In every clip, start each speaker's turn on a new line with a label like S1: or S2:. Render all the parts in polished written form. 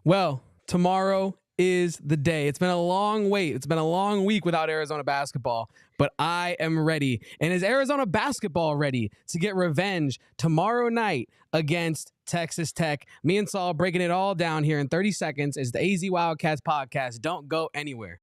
S1: Well, tomorrow is the day. It's been a long wait. It's been a long week without Arizona basketball, but I am ready. And is Arizona basketball ready to get revenge tomorrow night against Texas Tech? Me and Saul breaking it all down here in 30 seconds is the AZ Wildcats Podcast. Don't go anywhere.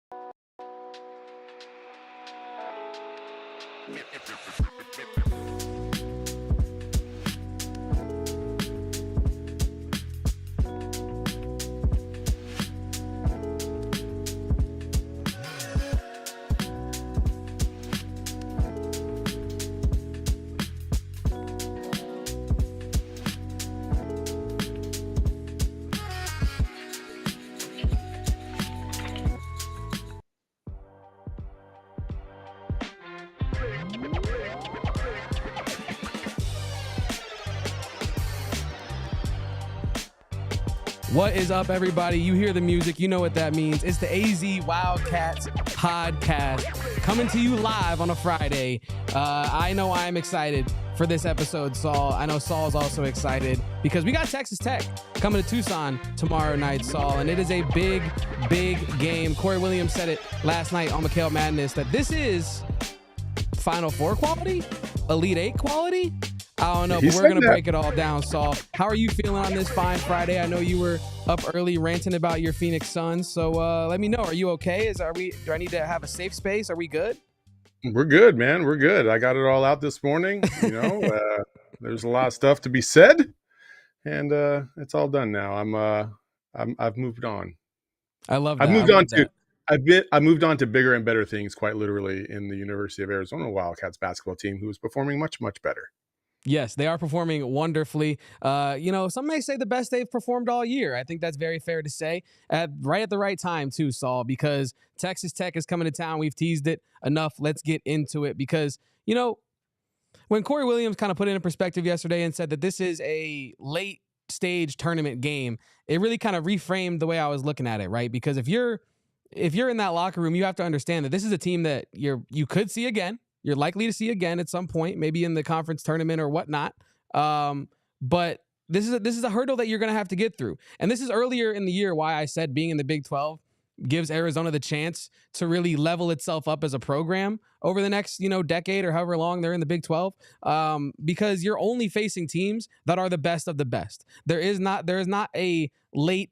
S1: What is up, everybody? You hear the music. You know what that means. It's the AZ Wildcats Podcast coming to you live on a Friday. I know I'm excited for this episode, Saul. I know Saul's also excited because we got Texas Tech coming to Tucson tomorrow night, Saul, and it is a big, big game. Corey Williams said it last night on McHale Madness that this is Final Four quality, Elite Eight quality. I don't know, but we're going to break it all down, Saul. How are you feeling on this fine Friday? I know you were up early ranting about your Phoenix Suns, so let me know. Are you okay? Do I need to have a safe space? Are we good?
S2: We're good, man. We're good. I got it all out this morning. You know, there's a lot of stuff to be said, and it's all done now. I've moved on.
S1: I love that.
S2: I moved on to bigger and better things, quite literally, in the University of Arizona Wildcats basketball team, who is performing much, much better.
S1: Yes, they are performing wonderfully. Some may say the best they've performed all year. I think that's very fair to say. Right at the right time, too, Saul, because Texas Tech is coming to town. We've teased it enough. Let's get into it because, you know, when Corey Williams kind of put it in perspective yesterday and said that this is a late stage tournament game, it really kind of reframed the way I was looking at it, right? Because if you're in that locker room, you have to understand that this is a team that you could see again. You're likely to see again at some point, maybe in the conference tournament or whatnot. But this is a hurdle that you're going to have to get through. And this is earlier in the year why I said being in the Big 12 gives Arizona the chance to really level itself up as a program over the next, decade or however long they're in the Big 12. Because you're only facing teams that are the best of the best. There is not a late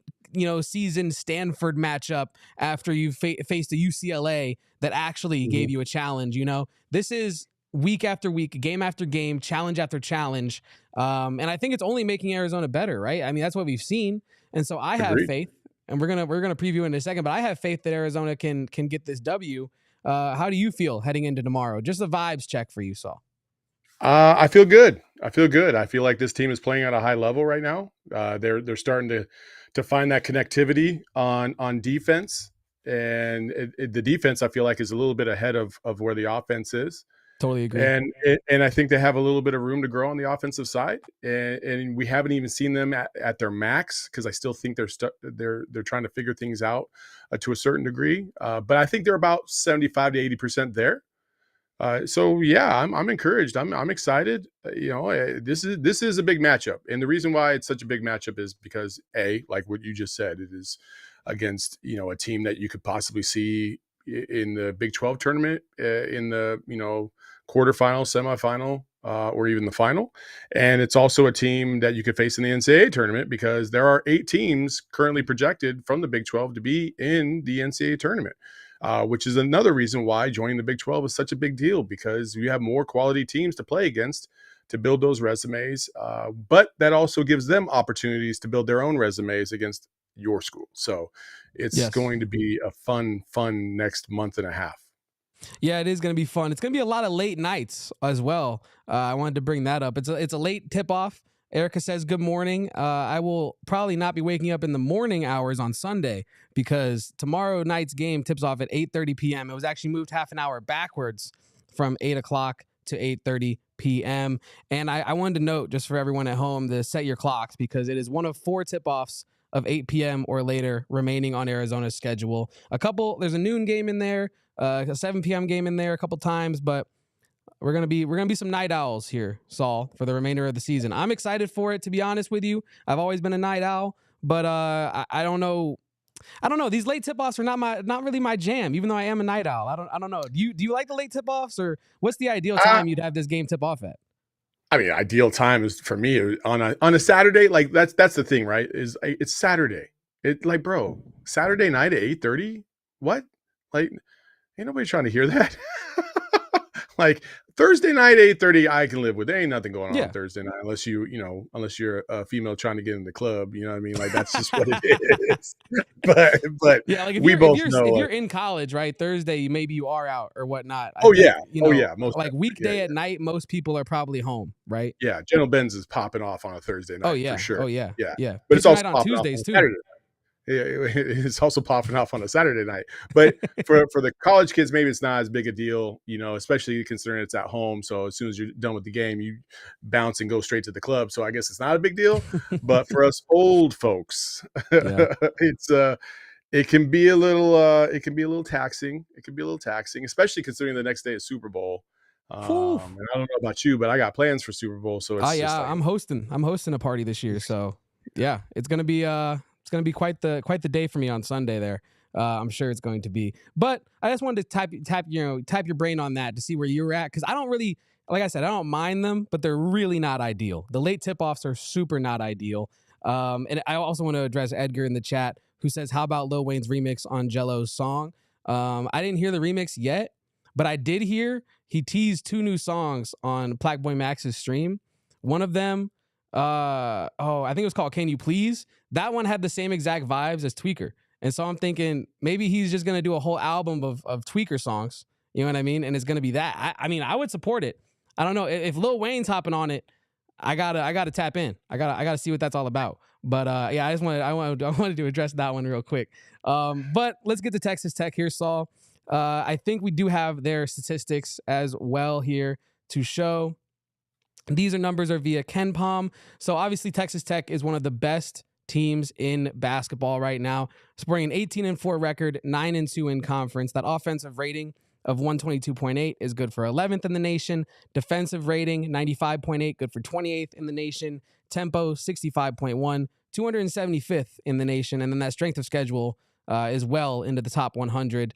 S1: season Stanford matchup after you faced a UCLA that actually gave you a challenge. This is week after week, game after game, challenge after challenge. And I think it's only making Arizona better, right? I mean, that's what we've seen. And so I have faith, and we're going to preview in a second, but I have faith that Arizona can get this W. How do you feel heading into tomorrow? Just a vibes check for you, Saul.
S2: I feel good. I feel like this team is playing at a high level right now. They're starting to find that connectivity on defense, and the defense I feel like is a little bit ahead of where the offense is.
S1: Totally agree.
S2: And I think they have a little bit of room to grow on the offensive side, and we haven't even seen them at their max because I still think they're trying to figure things out to a certain degree. But I think they're about 75 to 80% there. So yeah, I'm encouraged. I'm excited. This is a big matchup, and the reason why it's such a big matchup is because like what you just said, it is against a team that you could possibly see in the Big 12 tournament, in the quarterfinal, semifinal, or even the final, and it's also a team that you could face in the NCAA tournament because there are 8 teams currently projected from the Big 12 to be in the NCAA tournament. Which is another reason why joining the Big 12 is such a big deal because you have more quality teams to play against to build those resumes. But that also gives them opportunities to build their own resumes against your school. So it's going to be a fun next month and a half.
S1: Yeah, it is going to be fun. It's going to be a lot of late nights as well. I wanted to bring that up. It's a late tip-off. Erica says, good morning. I will probably not be waking up in the morning hours on Sunday because tomorrow night's game tips off at 8:30 p.m. It was actually moved half an hour backwards from 8 o'clock to 8:30 p.m. And I wanted to note, just for everyone at home, to set your clocks because it is one of 4 tip-offs of 8 p.m. or later remaining on Arizona's schedule. There's a noon game in there, a 7 p.m. game in there a couple times, but we're gonna be some night owls here, Saul, for the remainder of the season. I'm excited for it, to be honest with you. I've always been a night owl, but I don't know. I don't know. These late tip-offs are not really my jam, even though I am a night owl. I don't know. Do you like the late tip-offs, or what's the ideal time you'd have this game tip off at?
S2: I mean, ideal time is for me on a Saturday. Like that's the thing, right? Is it's Saturday. It like, bro, Saturday night at 8:30. What? Like, ain't nobody trying to hear that. Like Thursday night 8:30, I can live with. There ain't nothing going on Thursday night unless unless you're a female trying to get in the club. You know what I mean? Like that's just what it is. But
S1: yeah, like if
S2: we both
S1: if
S2: know
S1: you're in college, right? Thursday, maybe you are out or whatnot.
S2: Yeah.
S1: Most like weekday at night, most people are probably home, right?
S2: Yeah, General Benz is popping off on a Thursday night for sure.
S1: Oh yeah.
S2: But it's also
S1: on Tuesdays too.
S2: Saturday. It's also popping off on a Saturday night. But for the college kids, maybe it's not as big a deal, especially considering it's at home. So as soon as you're done with the game, you bounce and go straight to the club. So I guess it's not a big deal. But for us old folks, it can be a little taxing. It can be a little taxing, especially considering the next day is Super Bowl. And I don't know about you, but I got plans for Super Bowl. So it's
S1: I'm hosting a party this year. So yeah, it's gonna be quite the day for me on Sunday there. I'm sure it's going to be. But I just wanted to tap your brain on that to see where you were at, because I don't really, like I said, I don't mind them, but they're really not ideal. The late tip-offs are super not ideal. And I also want to address Edgar in the chat, who says, how about Lil Wayne's remix on Jello's song? I didn't hear the remix yet, but I did hear he teased 2 new songs on Black Boy Max's stream. One of them, I think it was called Can You Please? That one had the same exact vibes as Tweaker. And so I'm thinking maybe he's just going to do a whole album of Tweaker songs. You know what I mean? And it's going to be that. I mean, I would support it. I don't know. If Lil Wayne's hopping on it, I gotta tap in. I gotta see what that's all about. But yeah, I wanted to address that one real quick. But let's get to Texas Tech here, Saul. I think we do have their statistics as well here to show. These numbers are via KenPom. So obviously Texas Tech is one of the best teams in basketball right now, sporting an 18-4 record, 9-2 in conference. That offensive rating of 122.8 is good for 11th in the nation. Defensive rating 95.8, good for 28th in the nation. Tempo 65.1, 275th in the nation. And then that strength of schedule is well into the top 100.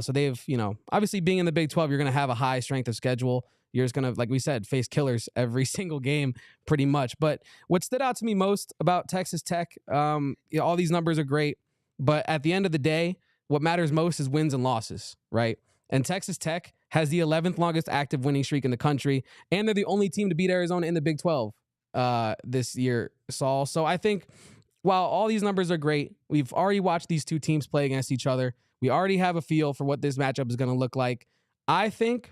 S1: So they've, obviously being in the Big 12, you're going to have a high strength of schedule. You're just going to, like we said, face killers every single game pretty much. But what stood out to me most about Texas Tech, all these numbers are great, but at the end of the day, what matters most is wins and losses, right? And Texas Tech has the 11th longest active winning streak in the country, and they're the only team to beat Arizona in the Big 12 this year, Saul. So I think while all these numbers are great, we've already watched these two teams play against each other. We already have a feel for what this matchup is going to look like. I think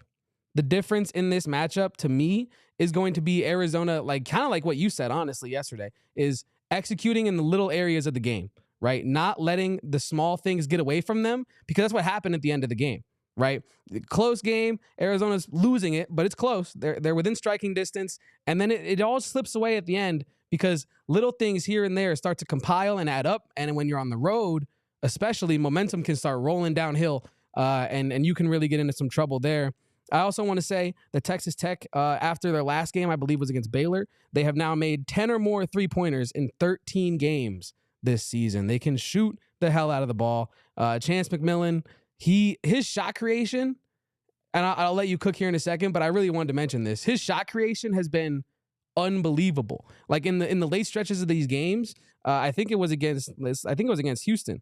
S1: the difference in this matchup to me is going to be Arizona, kind of like what you said, honestly, yesterday, is executing in the little areas of the game, right? Not letting the small things get away from them, because that's what happened at the end of the game, right? Close game, Arizona's losing it, but it's close. They're within striking distance, and then it all slips away at the end because little things here and there start to compile and add up, and when you're on the road, especially, momentum can start rolling downhill, and you can really get into some trouble there. I also want to say that Texas Tech, after their last game, I believe was against Baylor, they have now made 10 or more three-pointers in 13 games this season. They can shoot the hell out of the ball. Chance McMillian, his shot creation, and I'll let you cook here in a second, but I really wanted to mention this. His shot creation has been unbelievable. Like in the late stretches of these games, I think it was against Houston.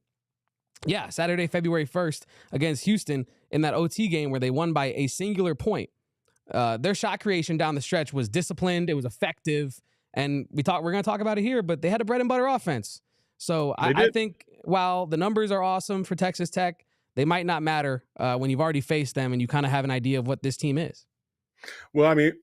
S1: Yeah, Saturday, February 1st against Houston in that OT game where they won by a singular point. Their shot creation down the stretch was disciplined. It was effective. And we're going to talk about it here, but they had a bread and butter offense. So I think while the numbers are awesome for Texas Tech, they might not matter when you've already faced them and you kind of have an idea of what this team is.
S2: Well, I mean,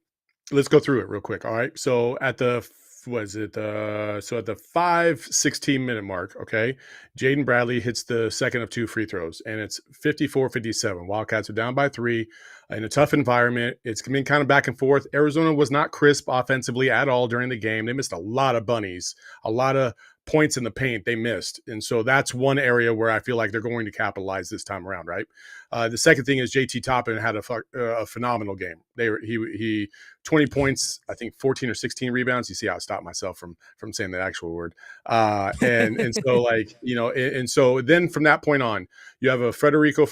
S2: let's go through it real quick. All right. So at the 5:16 minute mark, okay, Jaden Bradley hits the second of 2 free throws, and it's 54-57. Wildcats are down by 3. in a tough environment. It's been kind of back and forth. Arizona was not crisp offensively at all during the game. They missed a lot of bunnies, a lot of points in the paint they missed. And so that's one area where I feel like they're going to capitalize this time around, right? The second thing is JT Toppin had a phenomenal game. He 20 points, I think 14 or 16 rebounds. You see how I stopped myself from saying the actual word. And so like, and so then from that point on, you have a Federico,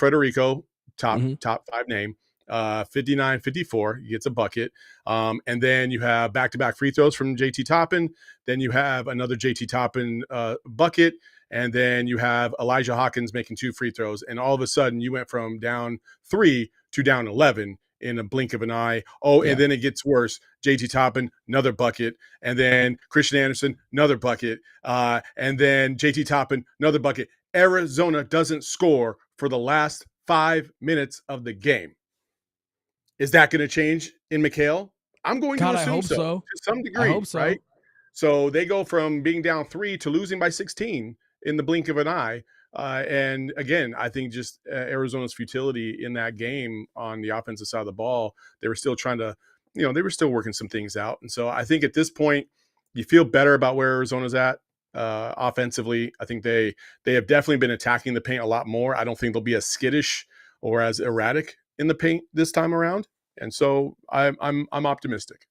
S2: top five name, 59-54, he gets a bucket. And then you have back-to-back free throws from JT Toppin. Then you have another JT Toppin bucket. And then you have Elijah Hawkins making 2 free throws. And all of a sudden you went from down 3 to down 11 in a blink of an eye. Oh, yeah. And then it gets worse. JT Toppin, another bucket. And then Christian Anderson, another bucket. And then JT Toppin, another bucket. Arizona doesn't score for the last 5 minutes of the game. Is that going to change in McHale? I'm going to assume
S1: I hope so
S2: to some degree,
S1: I hope so.
S2: Right? So they go from being down 3 to losing by 16 in the blink of an eye. And again, I think just Arizona's futility in that game on the offensive side of the ball, they were still trying to, they were still working some things out. And so I think at this point, you feel better about where Arizona's at offensively. I think they have definitely been attacking the paint a lot more. I don't think they'll be as skittish or as erratic in the paint this time around. And so I'm optimistic.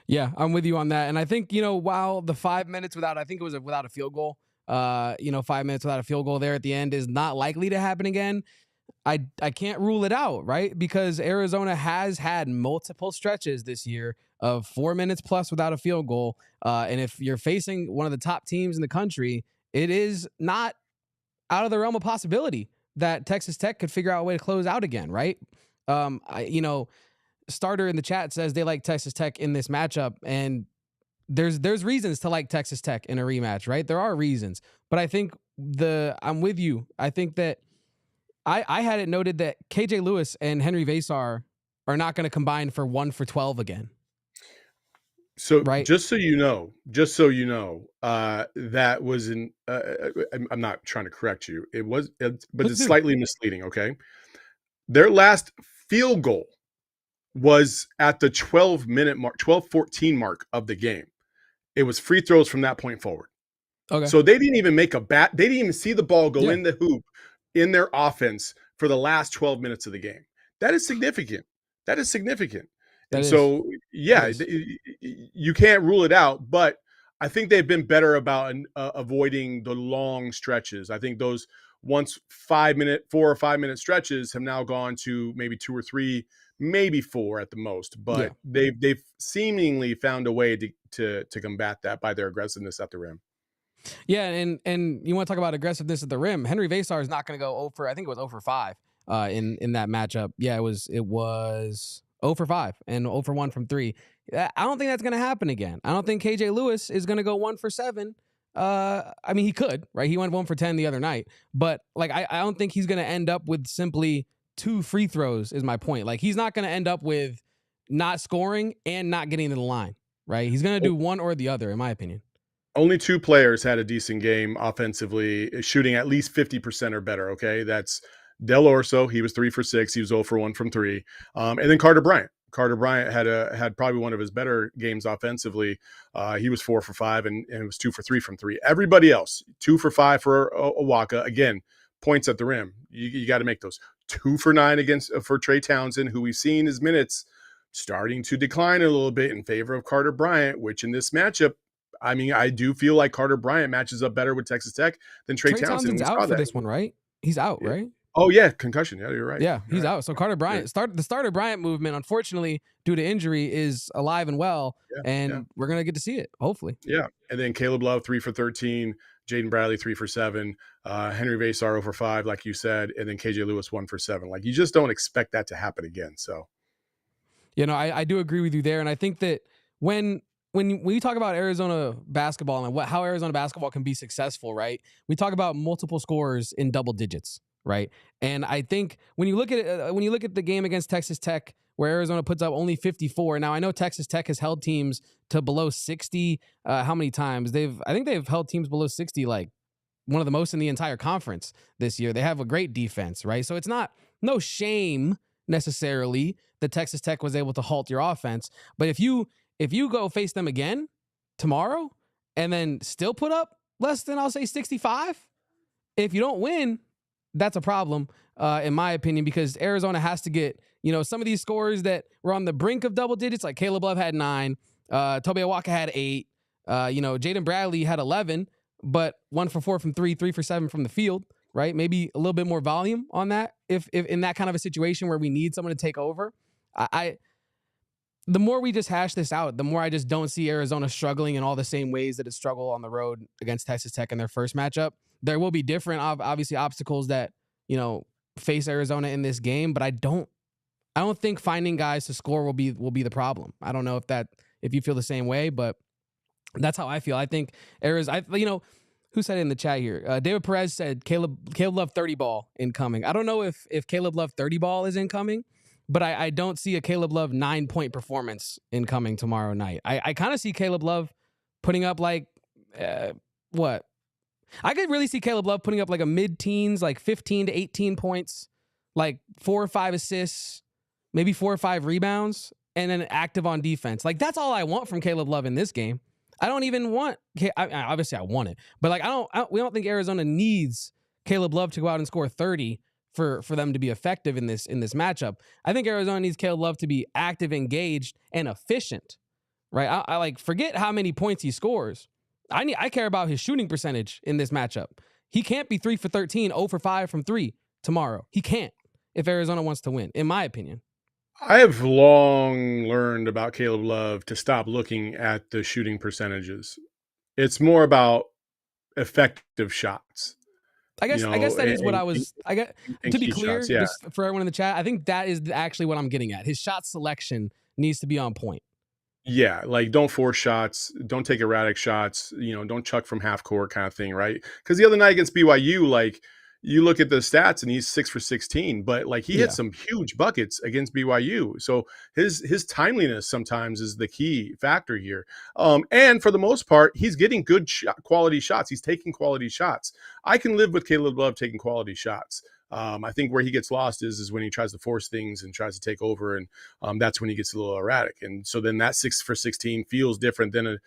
S1: Yeah, I'm with you on that. And I think, while the 5 minutes without a field goal, 5 minutes without a field goal there at the end is not likely to happen again, I can't rule it out, right? Because Arizona has had multiple stretches this year of 4 minutes plus without a field goal. And if you're facing one of the top teams in the country, it is not out of the realm of possibility that Texas Tech could figure out a way to close out again, right? Starter in the chat says they like Texas Tech in this matchup, and there's reasons to like Texas Tech in a rematch, right? There are reasons, but I think I'm with you. I think that I had it noted that KJ Lewis and Henri Veesaar are not going to combine for 1 for 12 again.
S2: So
S1: right?
S2: just so you know, that was I'm not trying to correct you. But it's slightly misleading. Okay. Their last field goal was at the 12-minute mark, 12-14 mark of the game. It was free throws from that point forward.
S1: Okay.
S2: So they didn't even make they didn't even see the ball go in the hoop in their offense for the last 12 minutes of the game. That is significant. So, you can't rule it out, but I think they've been better about avoiding the long stretches. I think those 4 or 5 minute stretches have now gone to maybe 2 or 3, maybe 4 at the most. But they've seemingly found a way to combat that by their aggressiveness at the rim.
S1: Yeah, and you want to talk about aggressiveness at the rim. Henri Veesaar is not going to go 0 for, I think it was 0 for 5 in that matchup. Yeah, it was 0 for 5 and 0 for 1 from 3. I don't think that's going to happen again. I don't think KJ Lewis is going to go 1 for 7. I mean, he could, right? He went 1 for 10 the other night, but like I don't think he's going to end up with simply 2 free throws. Is my point. Like he's not going to end up with not scoring and not getting to the line, right? He's going to do one or the other, in my opinion.
S2: Only 2 players had a decent game offensively, shooting at least 50% or better. Okay, that's Del Orso. He was 3 for 6. He was 0 for 1 from 3. And then Carter Bryant. Carter Bryant had probably one of his better games offensively. He was 4 for 5 and it was 2 for 3 from 3. Everybody else, 2 for 5 for Awaka. Again, points at the rim. You got to make those. 2 for 9 for Trey Townsend, who we've seen his minutes starting to decline a little bit in favor of Carter Bryant, which in this matchup, I mean, I do feel like Carter Bryant matches up better with Texas Tech than Trey Townsend.
S1: Townsend's out for this one, right? He's out, right?
S2: Oh, yeah, concussion. Yeah, you're right.
S1: Yeah, he's out. So Carter Bryant, the starter Bryant movement, unfortunately, due to injury, is alive and well, and we're going to get to see it, hopefully.
S2: Yeah, and then Caleb Love, 3 for 13. Jaden Bradley, 3 for 7. Henri Veesaar, 0 for 5, like you said, and then KJ Lewis, 1 for 7. Like, you just don't expect that to happen again, so.
S1: I do agree with you there, and I think that when we talk about Arizona basketball and how Arizona basketball can be successful, right? We talk about multiple scores in double digits, right? And I think when you look at the game against Texas Tech, where Arizona puts up only 54. Now I know Texas Tech has held teams to below 60. How many times? I think they've held teams below 60 like one of the most in the entire conference this year. They have a great defense, right? So it's no shame necessarily that Texas Tech was able to halt your offense. But if you go face them again tomorrow and then still put up less than, I'll say, 65, if you don't win, that's a problem, in my opinion, because Arizona has to get, some of these scores that were on the brink of double digits, like Caleb Love had 9, Tobe Awaka had 8, Jaden Bradley had 11, but 1 for 4 from 3, 3 for 7 from the field, right? Maybe a little bit more volume on that if in that kind of a situation where we need someone to take over. The more we just hash this out, the more I just don't see Arizona struggling in all the same ways that it struggled on the road against Texas Tech in their first matchup. There will be different, obviously, obstacles that, face Arizona in this game, but I don't think finding guys to score will be the problem. I don't know if you feel the same way, but that's how I feel. I think Arizona, who said it in the chat here? David Perez said Caleb Love 30 ball incoming. I don't know if Caleb Love 30 ball is incoming, but I don't see a Caleb Love 9-point performance incoming tomorrow night. I kind of see Caleb Love putting up like, what? I could really see Caleb Love putting up like a mid-teens, like 15 to 18 points, like 4 or 5 assists, maybe 4 or 5 rebounds, and then active on defense. Like, that's all I want from Caleb Love in this game. I don't even want, obviously I want it, but like, we don't think Arizona needs Caleb Love to go out and score 30 for them to be effective in this matchup. I think Arizona needs Caleb Love to be active, engaged, and efficient, right? I like, forget how many points he scores. I care about his shooting percentage in this matchup. He can't be 3 for 13, 0 for 5 from 3 tomorrow. He can't if Arizona wants to win, in my opinion.
S2: I have long learned about Caleb Love to stop looking at the shooting percentages. It's more about effective shots.
S1: I guess that is what I was. I got to be clear,
S2: shots, yeah.
S1: Just for everyone in the chat. I think that is actually what I'm getting at. His shot selection needs to be on point.
S2: Yeah, like don't force shots, don't take erratic shots, don't chuck from half court kind of thing, right? Because the other night against BYU, like you look at the stats and he's 6 for 16, but like he hit some huge buckets against BYU. So his timeliness sometimes is the key factor here. And for the most part, he's getting good quality shots. He's taking quality shots. I can live with Caleb Love taking quality shots. I think where he gets lost is when he tries to force things and tries to take over, and that's when he gets a little erratic. And so then that 6 for 16 feels different than a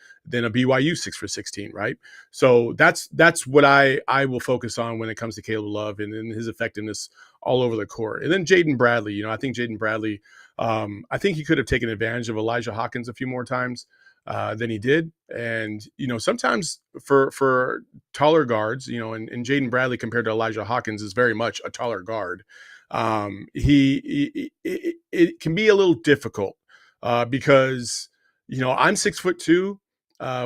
S2: BYU 6 for 16, right? So that's what I will focus on when it comes to Caleb Love and his effectiveness all over the court. And then Jaden Bradley, I think Jaden Bradley, I think he could have taken advantage of Elijah Hawkins a few more times than he did. And, Sometimes for taller guards, and Jaden Bradley compared to Elijah Hawkins is very much a taller guard. It can be a little difficult because, I'm 6'2".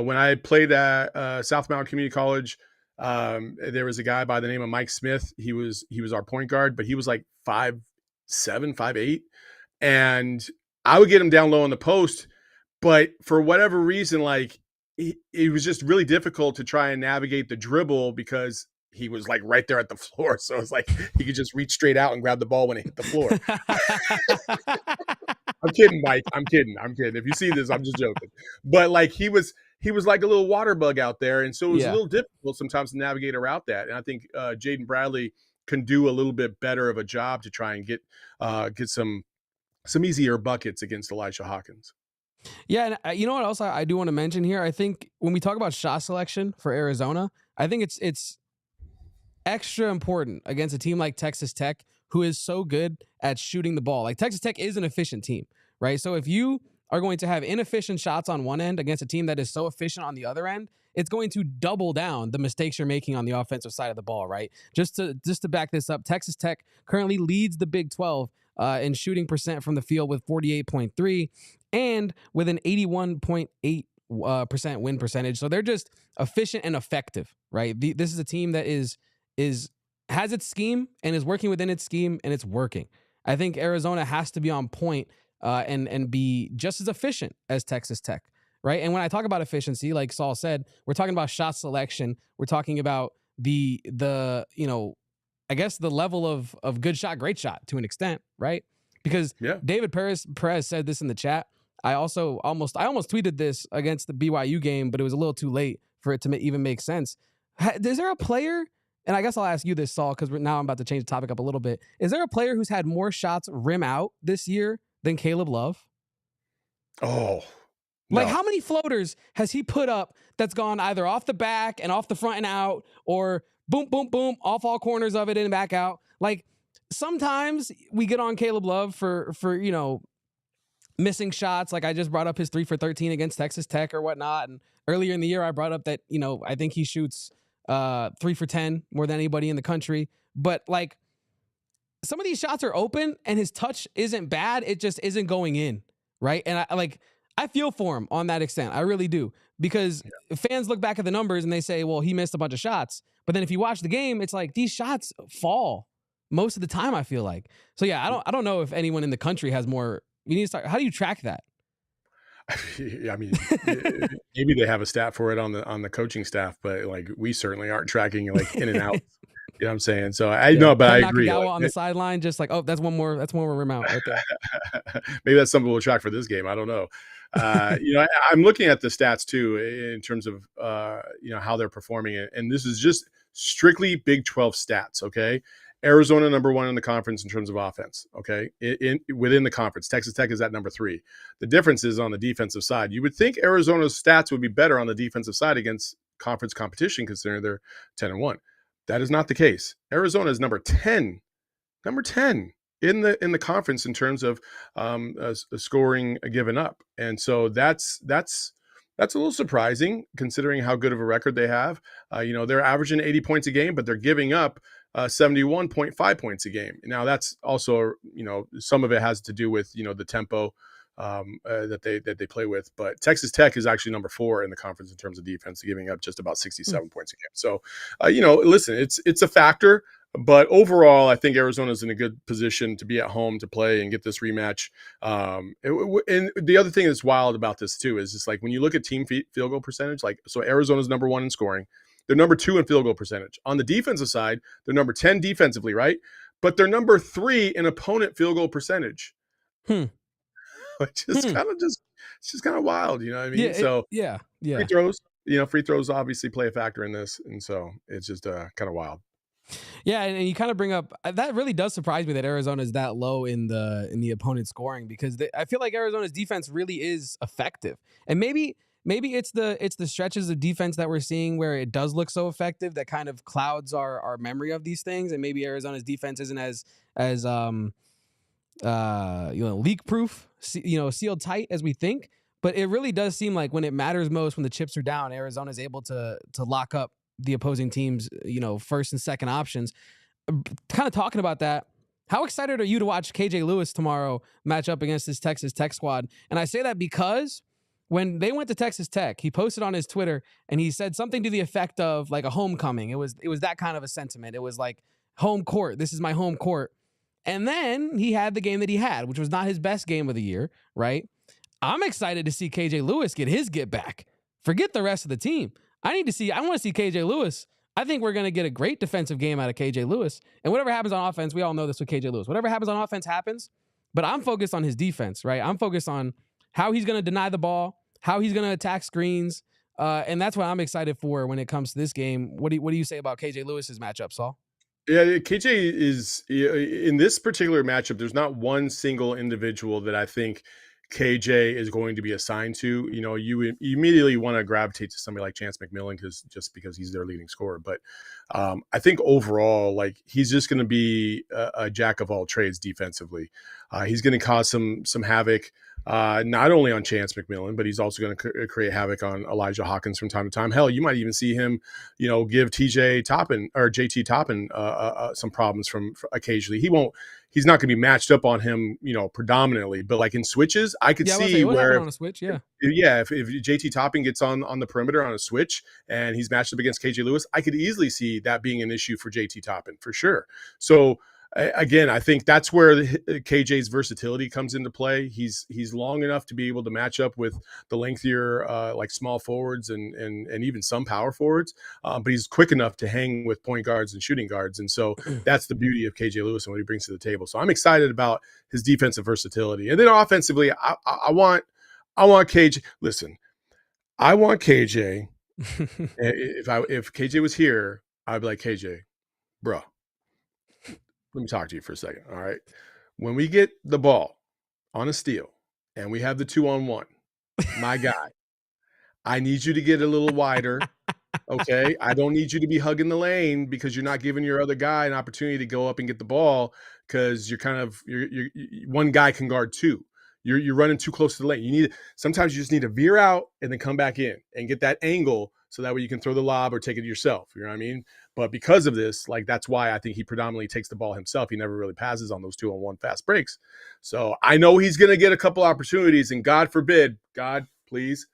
S2: When I played at South Mountain Community College, there was a guy by the name of Mike Smith. He was our point guard, but he was like 5'7", 5'8". And I would get him down low in the post. But for whatever reason, like it was just really difficult to try and navigate the dribble because he was like right there at the floor. So it's like he could just reach straight out and grab the ball when it hit the floor. I'm kidding, Mike. I'm kidding. If you see this, I'm just joking. But like he was like a little water bug out there. And so it was a little difficult sometimes to navigate around that. And I think Jaden Bradley can do a little bit better of a job to try and get some easier buckets against Elijah Hawkins.
S1: Yeah, and you know what else I do want to mention here? I think when we talk about shot selection for Arizona, I think it's extra important against a team like Texas Tech, who is so good at shooting the ball. Like Texas Tech is an efficient team, right? So if you are going to have inefficient shots on one end against a team that is so efficient on the other end, it's going to double down the mistakes you're making on the offensive side of the ball, right? Just to back this up, Texas Tech currently leads the Big 12 in shooting percent from the field with 48.3 and with an 81.8% win percentage. So they're just efficient and effective, right? This is a team that has its scheme and is working within its scheme, and it's working. I think Arizona has to be on point and be just as efficient as Texas Tech, right? And when I talk about efficiency, like Saul said, we're talking about shot selection. We're talking about the I guess the level of good shot, great shot to an extent, right? Because David Perez said this in the chat. I almost tweeted this against the BYU game, but it was a little too late for it to even make sense. Is there a player and I guess I'll ask you this, Saul, because now I'm about to change the topic up a little bit. Is there a player who's had more shots rim out this year than Caleb Love?
S2: Oh,
S1: like
S2: no.
S1: how many floaters has he put up that's gone either off the back and off the front and out, or boom, boom, boom, off all corners of it and back out? Like sometimes we get on Caleb Love for missing shots. Like I just brought up his 3 for 13 against Texas Tech or whatnot. And earlier in the year, I brought up that, I think he shoots 3 for 10 more than anybody in the country. But like some of these shots are open and his touch isn't bad. It just isn't going in. Right. And I feel for him on that extent. I really do. Because fans look back at the numbers and they say, well, he missed a bunch of shots. But then if you watch the game, it's like these shots fall most of the time, I feel like. So yeah, I don't know if anyone in the country has more. You need to start. How do you track that?
S2: I mean, maybe they have a stat for it on the coaching staff, but like we certainly aren't tracking like in and out. You know what I'm saying? So I know, but I agree.
S1: Like, on the sideline, just like, oh, that's one more rim out right there.
S2: Maybe that's something we'll track for this game. I don't know. I'm looking at the stats too in terms of how they're performing, and this is just strictly Big 12 stats. Okay, Arizona number 1 in the conference in terms of offense. Okay, within the conference, Texas Tech is at number 3. The difference is on the defensive side. You would think Arizona's stats would be better on the defensive side against conference competition, considering they're 10-1. That is not the case. Arizona is number 10 in the conference in terms of scoring given up, and so that's a little surprising considering how good of a record they have. They're averaging 80 points a game, but they're giving up 71.5 points a game. Now that's also some of it has to do with the tempo that they play with, but Texas Tech is actually number 4 in the conference in terms of defense, giving up just about 67 points a game. So, listen, it's a factor, but overall, I think Arizona's in a good position to be at home to play and get this rematch. And the other thing that's wild about this too is just like when you look at team field goal percentage, like so Arizona's number 1 in scoring, they're number 2 in field goal percentage. On the defensive side, they're number 10 defensively, right? But they're number 3 in opponent field goal percentage. It's just kind of wild, you know what I mean? Free throws obviously play a factor in this, and so it's just kind of wild.
S1: Yeah, and you kind of bring up that really does surprise me that Arizona is that low in the opponent scoring, because I feel like Arizona's defense really is effective, and maybe it's the stretches of defense that we're seeing where it does look so effective that kind of clouds our memory of these things, and maybe Arizona's defense isn't as leak proof, sealed tight as we think. But it really does seem like when it matters most, when the chips are down, Arizona's able to lock up the opposing team's first and second options. Kind of talking about that, how excited are you to watch KJ Lewis tomorrow match up against this Texas Tech squad? And I say that because when they went to Texas Tech, he posted on his Twitter and he said something to the effect of like a homecoming. It was that kind of a sentiment. It was like home court. This is my home court. And then he had the game that he had, which was not his best game of the year, right? I'm excited to see KJ Lewis get his get back. Forget the rest of the team. I want to see KJ Lewis. I think we're going to get a great defensive game out of KJ Lewis. And whatever happens on offense, we all know this with KJ Lewis. Whatever happens on offense happens, but I'm focused on his defense, right? I'm focused on how he's going to deny the ball, how he's going to attack screens, and that's what I'm excited for when it comes to this game. What do you say about KJ Lewis's matchup, Saul?
S2: Yeah, KJ is in this particular matchup. There's not one single individual that I think KJ is going to be assigned to. You immediately want to gravitate to somebody like Chance McMillian because he's their leading scorer. But I think overall, like he's just going to be a jack of all trades defensively. He's going to cause some havoc. Not only on Chance McMillian, but he's also going to create havoc on Elijah Hawkins from time to time. Hell, you might even see him, give JT Toppin some problems from occasionally. He's not going to be matched up on him, predominantly, but like in switches, I could see where
S1: on a switch, if
S2: JT Toppin gets on the perimeter on a switch and he's matched up against KJ Lewis, I could easily see that being an issue for JT Toppin for sure. So again, I think that's where KJ's versatility comes into play. He's long enough to be able to match up with the lengthier, like small forwards and even some power forwards, but he's quick enough to hang with point guards and shooting guards. And so that's the beauty of KJ Lewis and what he brings to the table. So I'm excited about his defensive versatility. And then offensively, I want KJ. Listen, I want KJ. If KJ was here, I'd be like, KJ, bro, let me talk to you for a second. All right. When we get the ball on a steal and we have the 2-on-1, my guy, I need you to get a little wider. Okay. I don't need you to be hugging the lane because you're not giving your other guy an opportunity to go up and get the ball because you're one guy can guard two. You're running too close to the lane. Sometimes you just need to veer out and then come back in and get that angle so that way you can throw the lob or take it yourself. You know what I mean? But because of this, like, that's why I think he predominantly takes the ball himself. He never really passes on those 2-on-1 fast breaks. So I know he's going to get a couple opportunities, and God forbid, God, please,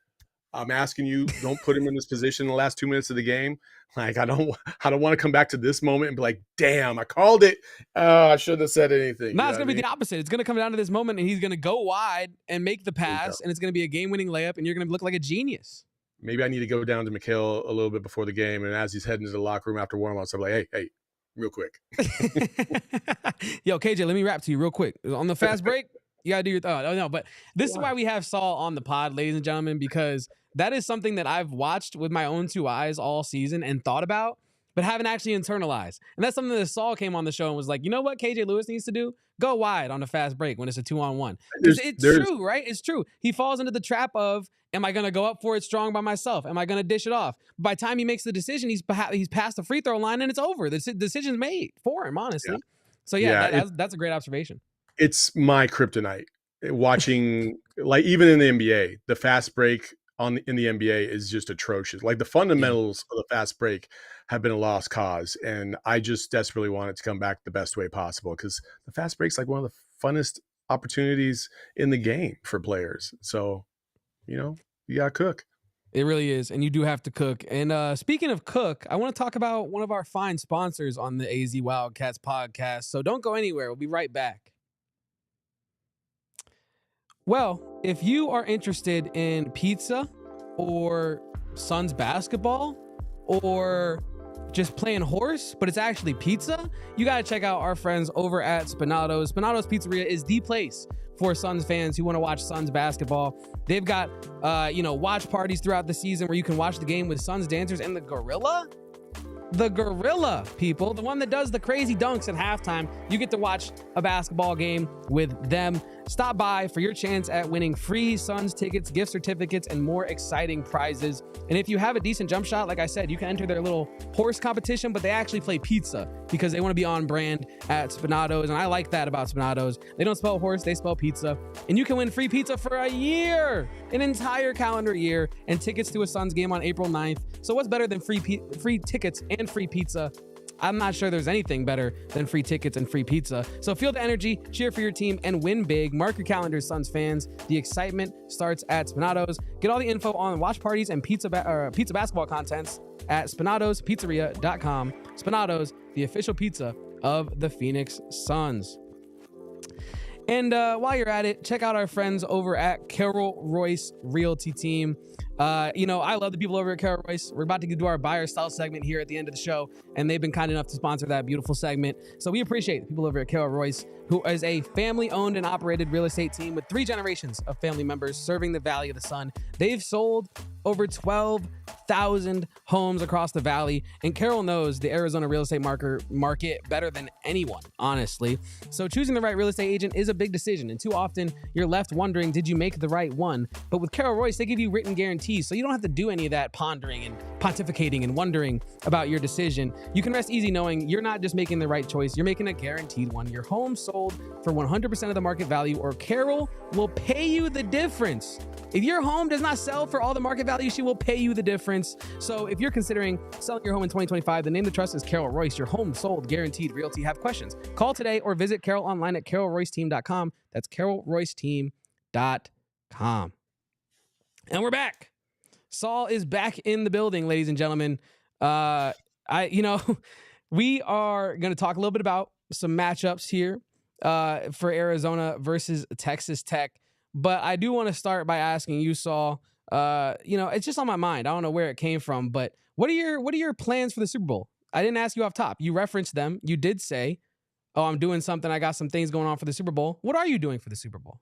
S2: I'm asking you, don't put him in this position in the last 2 minutes of the game. Like, I don't want to come back to this moment and be like, damn, I called it. I shouldn't have said anything.
S1: No, it's going to be the opposite. It's going to come down to this moment, and he's going to go wide and make the pass, and it's going to be a game-winning layup, and you're going to look like a genius.
S2: Maybe I need to go down to Mikhail a little bit before the game, and as he's heading to the locker room after warm-ups, I'm like, hey, real quick.
S1: Yo, KJ, let me rap to you real quick. On the fast break, you got to do your thought. Oh, no, but this is why we have Saul on the pod, ladies and gentlemen, because that is something that I've watched with my own two eyes all season and thought about, but haven't actually internalized. And that's something that Saul came on the show and was like, you know what KJ Lewis needs to do? Go wide on a fast break when it's a 2-on-1. It's true, right? It's true. He falls into the trap of, am I going to go up for it strong by myself? Am I going to dish it off? By the time he makes the decision, he's past the free throw line and it's over. The decision's made for him, honestly. Yeah. So that's a great observation.
S2: It's my kryptonite. Watching, like, even in the NBA, the fast break in the NBA is just atrocious. Like, the fundamentals of the fast break have been a lost cause, and I just desperately want it to come back the best way possible because the fast break's like one of the funnest opportunities in the game for players. So, you gotta cook.
S1: It really is, and you do have to cook. And speaking of cook, I want to talk about one of our fine sponsors on the AZ Wildcats podcast. So don't go anywhere. We'll be right back. Well, if you are interested in pizza or Suns basketball or just playing horse, but it's actually pizza, you got to check out our friends over at Spinato's. Spinato's Pizzeria is the place for Suns fans who want to watch Suns basketball. They've got, watch parties throughout the season where you can watch the game with Suns dancers and the gorilla. The gorilla, people, the one that does the crazy dunks at halftime. You get to watch a basketball game with them. Stop by for your chance at winning free Suns tickets, gift certificates, and more exciting prizes. And if you have a decent jump shot, like I said, you can enter their little horse competition, but they actually play pizza because they want to be on brand at Spinato's. And I like that about Spinato's. They don't spell horse, they spell pizza. And you can win free pizza for a year, an entire calendar year, and tickets to a Suns game on April 9th. So what's better than free tickets and free pizza? I'm not sure there's anything better than free tickets and free pizza. So feel the energy, cheer for your team, and win big. Mark your calendars, Suns fans. The excitement starts at Spinato's. Get all the info on watch parties and pizza basketball contents at spinatospizzeria.com. Spinato's, the official pizza of the Phoenix Suns. And while you're at it, check out our friends over at Carol Royse Realty Team. I love the people over at Carol Royse. We're about to do our buy or sell segment here at the end of the show, and they've been kind enough to sponsor that beautiful segment. So we appreciate the people over at Carol Royse, who is a family-owned and operated real estate team with 3 generations of family members serving the Valley of the Sun. They've sold over 12,000 homes across the valley, and Carol knows the Arizona real estate market better than anyone, honestly. So choosing the right real estate agent is a big decision, and too often you're left wondering, did you make the right one? But with Carol Royse, they give you written guarantees, so you don't have to do any of that pondering and pontificating and wondering about your decision. You can rest easy knowing you're not just making the right choice, you're making a guaranteed one. Your home sold for 100% of the market value, or Carol will pay you the difference. If your home does not sell for all the market value, she will pay you the difference. So if you're considering selling your home in 2025, the name to trust is Carol Royse, your home sold guaranteed realty. Have questions? Call today or visit Carol online at carolroyceteam.com. That's carolroyceteam.com. And we're back. Saul is back in the building, ladies and gentlemen. We are going to talk a little bit about some matchups here for Arizona versus Texas Tech. But I do want to start by asking you, Saul, it's just on my mind. I don't know where it came from, but what are your plans for the Super Bowl? I didn't ask you off top. You referenced them. You did say, oh, I'm doing something. I got some things going on for the Super Bowl. What are you doing for the Super Bowl?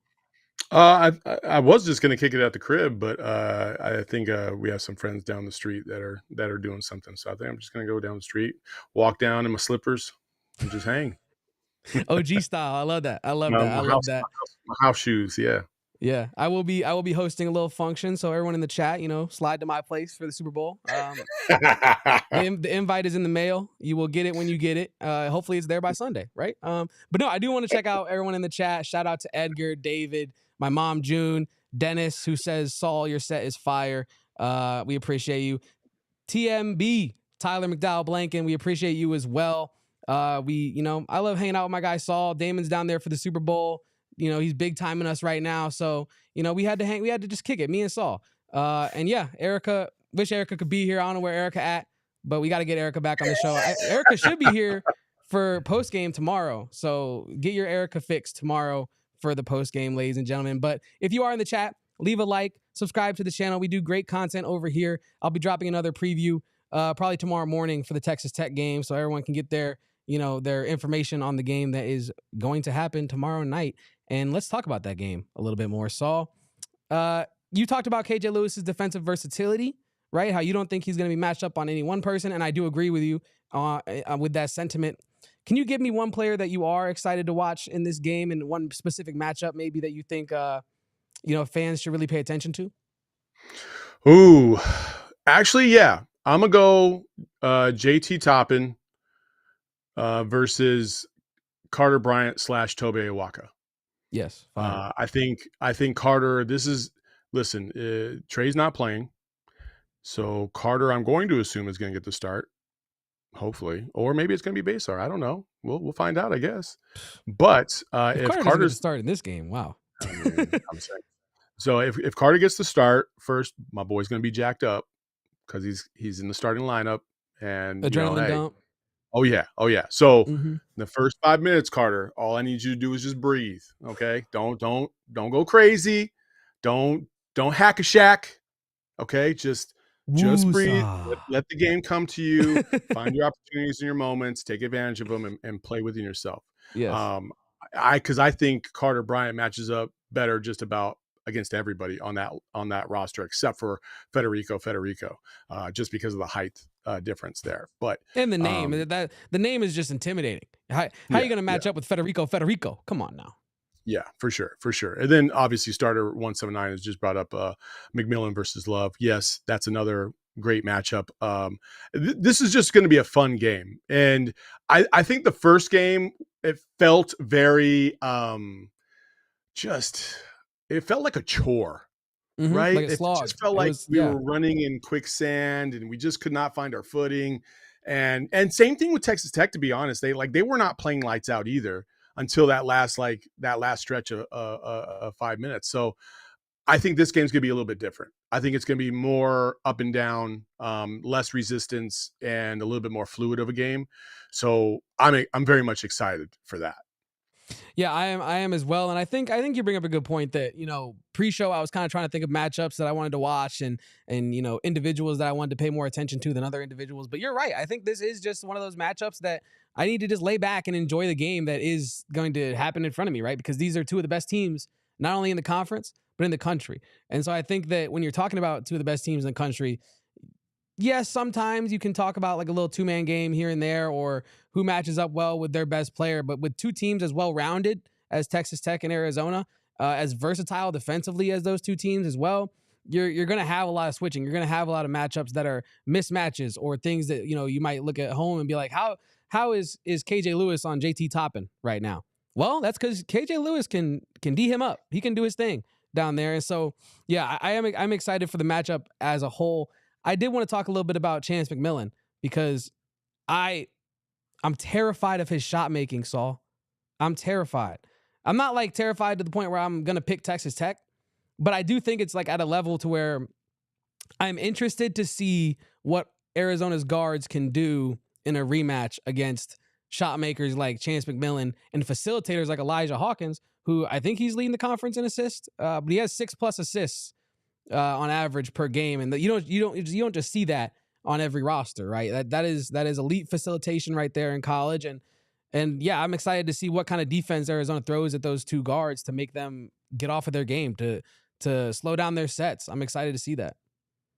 S2: I was just gonna kick it at the crib, but I think we have some friends down the street that are doing something. So I think I'm just gonna go down the street, walk down in my slippers, and just hang.
S1: OG style. I love that. I love
S2: My,
S1: that. I
S2: my
S1: love
S2: house,
S1: that.
S2: my house shoes. Yeah.
S1: Yeah, I will be hosting a little function, so everyone in the chat, slide to my place for the Super Bowl. The invite is in the mail. You will get it when you get it. Hopefully it's there by Sunday, right? But no, I do want to check out everyone in the chat. Shout out to Edgar, David, my mom June, Dennis, who says Saul, your set is fire. We appreciate you. TMB, Tyler McDowell Blanken, we appreciate you as well. I love hanging out with my guy Saul. Damon's down there for the Super Bowl. He's big timing us right now. So, we had to just kick it, me and Saul. And yeah, Erica, wish Erica could be here. I don't know where Erica at, but we got to get Erica back on the show. Erica should be here for post game tomorrow. So get your Erica fix tomorrow for the post game, ladies and gentlemen. But if you are in the chat, leave a like, subscribe to the channel. We do great content over here. I'll be dropping another preview probably tomorrow morning for the Texas Tech game, so everyone can get their information on the game that is going to happen tomorrow night. And let's talk about that game a little bit more. Saul, you talked about KJ Lewis's defensive versatility, right? How you don't think he's going to be matched up on any one person, and I do agree with you with that sentiment. Can you give me one player that you are excited to watch in this game and one specific matchup maybe that you think fans should really pay attention to?
S2: Ooh, actually, yeah. I'm going to go JT Toppin versus Carter Bryant / Tobe Awaka.
S1: Yes.
S2: I think Carter, Trey's not playing. So Carter, I'm going to assume is going to get the start, hopefully. Or maybe it's going to be Veesaar. I don't know. We'll find out, I guess. But if Carter's
S1: starting this game, wow.
S2: I'm saying. So if Carter gets the start, first, my boy's going to be jacked up because he's in the starting lineup. And
S1: adrenaline dump.
S2: Oh yeah. So the first 5 minutes, Carter, all I need you to do is just breathe. Okay. Don't go crazy. Don't hack a shack. Okay. Just breathe. Let the game come to you. Find your opportunities and your moments. Take advantage of them and play within yourself.
S1: Yes.
S2: Because I think Carter Bryant matches up better just about against everybody on that roster except for Federico, just because of the height difference there. But
S1: and the name the name is just intimidating. How are you going to match up with Federico? Come on now.
S2: Yeah, for sure. And then obviously starter 179 has just brought up McMillian versus Love. Yes, that's another great matchup. This is just going to be a fun game, and I think the first game it felt very it felt like a chore, right?
S1: Like a slog.
S2: It just felt like we were running in quicksand and we just could not find our footing. And same thing with Texas Tech, to be honest. They were not playing lights out either until that last stretch of 5 minutes. So I think this game's gonna be a little bit different. I think it's gonna be more up and down, less resistance, and a little bit more fluid of a game. So I'm very much excited for that.
S1: Yeah, I am as well. And I think you bring up a good point that, pre-show I was kind of trying to think of matchups that I wanted to watch and individuals that I wanted to pay more attention to than other individuals. But you're right. I think this is just one of those matchups that I need to just lay back and enjoy the game that is going to happen in front of me, right? Because these are two of the best teams, not only in the conference, but in the country. And so I think that when you're talking about two of the best teams in the country, yes, sometimes you can talk about like a little two-man game here and there or who matches up well with their best player. But with two teams as well-rounded as Texas Tech and Arizona, as versatile defensively as those two teams as well, you're going to have a lot of switching. You're going to have a lot of matchups that are mismatches or things that, you might look at home and be like, how is KJ Lewis on JT Toppin right now? Well, that's because KJ Lewis can D him up. He can do his thing down there. And so, yeah, I'm excited for the matchup as a whole. I did want to talk a little bit about Chance McMillian because I'm terrified of his shot making, Saul. I'm terrified. I'm not like terrified to the point where I'm going to pick Texas Tech, but I do think it's like at a level to where I'm interested to see what Arizona's guards can do in a rematch against shot makers like Chance McMillian and facilitators like Elijah Hawkins, who I think he's leading the conference in assists, but he has 6+ assists on average per game, and you don't just see that on every roster, right? That is elite facilitation right there in college, and yeah, I'm excited to see what kind of defense Arizona throws at those two guards to make them get off of their game, to slow down their sets. I'm excited to see that.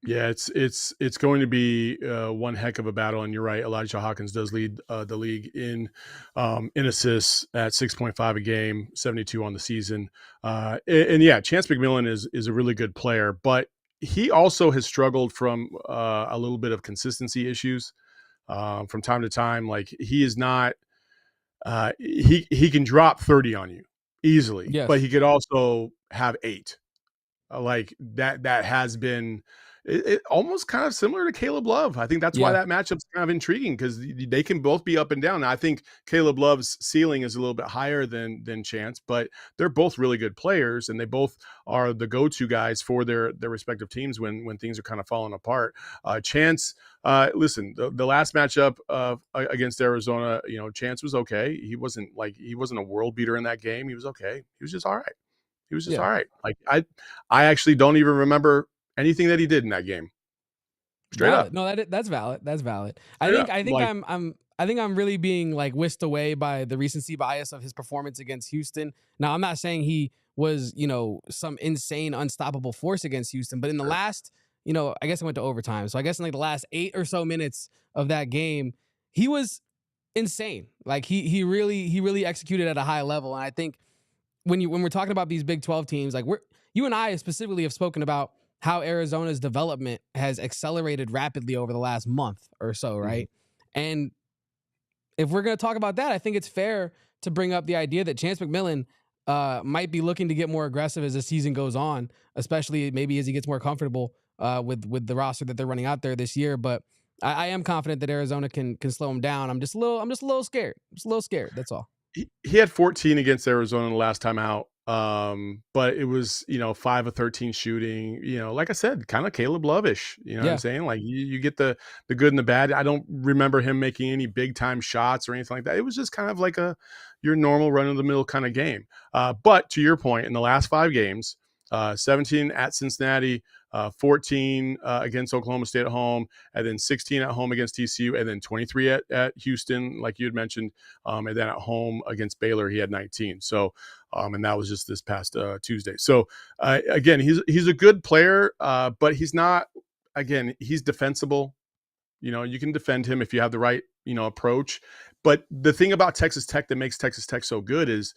S2: Yeah, it's going to be one heck of a battle, and you're right. Elijah Hawkins does lead the league in assists at 6.5 a game, 72 on the season. And yeah, Chance McMillian is a really good player, but he also has struggled from a little bit of consistency issues from time to time. Like he is not he can drop 30 on you easily,
S1: Yes.
S2: but he could also have 8. Like that has been it almost kind of similar to Caleb Love. I think that's why that matchup's kind of intriguing, because they can both be up and down. Now, I think Caleb Love's ceiling is a little bit higher than Chance, but they're both really good players, and they both are the go-to guys for their respective teams when things are kind of falling apart. Chance, listen, the last matchup against Arizona, Chance was okay. He wasn't a world beater in that game. He was okay. He was just all right. He was just all right. Like I actually don't even remember anything that he did in that game. Straight
S1: valid.
S2: up.
S1: No, that's valid. That's valid. I think I'm really being like whisked away by the recency bias of his performance against Houston. Now, I'm not saying he was, some insane unstoppable force against Houston, but in the last, I guess it went to overtime. So I guess in like the last 8 or so minutes of that game, he was insane. Like he really executed at a high level. And I think when we're talking about these Big 12 teams, like you and I specifically have spoken about how Arizona's development has accelerated rapidly over the last month or so, right? Mm-hmm. And if we're going to talk about that, I think it's fair to bring up the idea that Chance McMillian might be looking to get more aggressive as the season goes on, especially maybe as he gets more comfortable with the roster that they're running out there this year. But I am confident that Arizona can slow him down. I'm just a little scared. Just a little scared. That's all.
S2: He had 14 against Arizona the last time out. But it was, 5 of 13 shooting, like I said, kind of Caleb Love-ish, what I'm saying? Like you get the good and the bad. I don't remember him making any big time shots or anything like that. It was just kind of like your normal run of the mill kind of game. But to your point, in the last 5 games, 17 at Cincinnati, 14 against Oklahoma State at home, and then 16 at home against TCU, and then 23 at Houston, like you had mentioned, and then at home against Baylor, he had 19. So, and that was just this past Tuesday. So, again, he's a good player, but he's not. Again, he's defensible. You can defend him if you have the right approach. But the thing about Texas Tech that makes Texas Tech so good is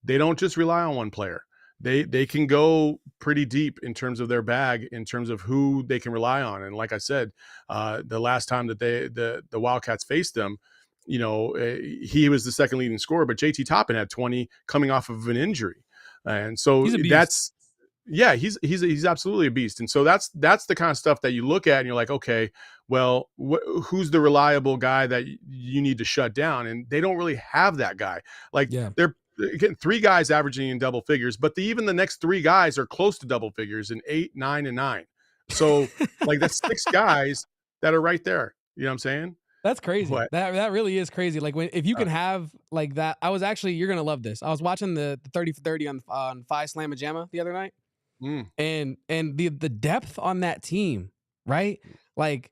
S2: they don't just rely on one player. They can go pretty deep in terms of their bag, in terms of who they can rely on. And like I said, the last time that the Wildcats faced them, he was the second leading scorer, but JT Toppin had 20 coming off of an injury. And so he's absolutely a beast. And so that's the kind of stuff that you look at and you're like, okay, well, who's the reliable guy that you need to shut down? And they don't really have that guy. Like they're getting 3 guys averaging in double figures, but even the next 3 guys are close to double figures in 8, 9, and 9. So like that's 6 guys that are right there. You know what I'm saying?
S1: That's crazy.
S2: What?
S1: That really is crazy. Like if you can have like that, you're going to love this. I was watching the 30 for 30 on Phi Slamma Jamma the other night. And the depth on that team, right? Like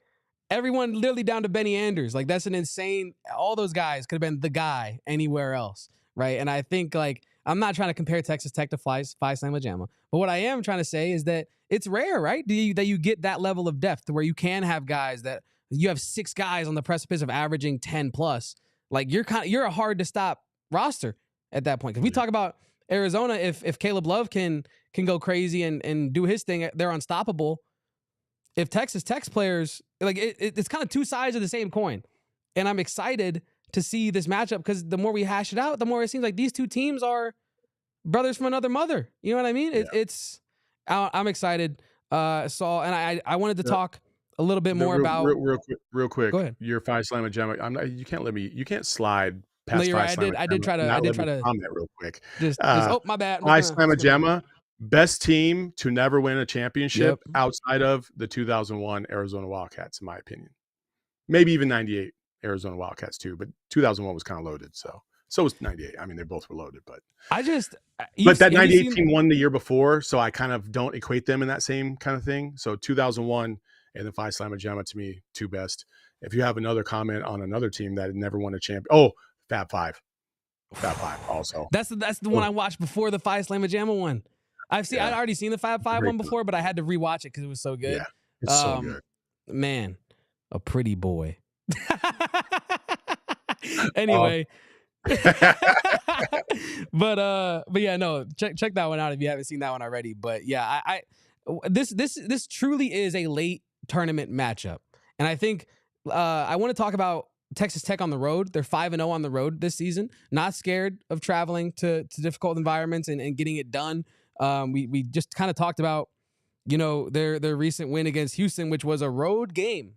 S1: everyone literally down to Benny Anders. Like that's an insane, all those guys could have been the guy anywhere else. Right. And I think like, I'm not trying to compare Texas Tech to Phi Slamma Jamma, but what I am trying to say is that it's rare, right? That you get that level of depth to where you can have guys that you have 6 guys on the precipice of averaging 10 plus. Like you're a hard to stop roster at that point. Cause we talk about Arizona. If Caleb Love can go crazy and do his thing, they're unstoppable. If Texas Tech's players, like it's kind of 2 sides of the same coin. And I'm excited to see this matchup because the more we hash it out, the more it seems like these 2 teams are brothers from another mother. You know what I mean? I'm excited, Saul, and I wanted to talk a little bit more about
S2: real quick.
S1: Go ahead.
S2: Your Phi Slamma Jamma. You can't slide past.
S1: No, you're right. I did try to
S2: comment real quick.
S1: My bad.
S2: Phi Slamma Jamma, best team to never win a championship outside of the 2001 Arizona Wildcats, in my opinion. Maybe even 98 Arizona Wildcats too, but 2001 was kind of loaded. So was 98. I mean, they both were loaded, but that 98 team won the year before, so I kind of don't equate them in that same kind of thing. So 2001 and the Phi Slamma Jamma, to me, 2 best. If you have another comment on another team that had never won a champion, Fab Five also.
S1: That's the one I watched before the Phi Slamma Jamma one. I'd already seen the 5-5 one before, but I had to rewatch it because it was so good.
S2: Yeah, it's so good.
S1: Man, a pretty boy. Anyway. but yeah, no, check that one out if you haven't seen that one already. But yeah, this truly is a late tournament matchup. And I think I want to talk about Texas Tech on the road. They're 5-0 on the road this season. Not scared of traveling to difficult environments and getting it done. We just kind of talked about, their recent win against Houston, which was a road game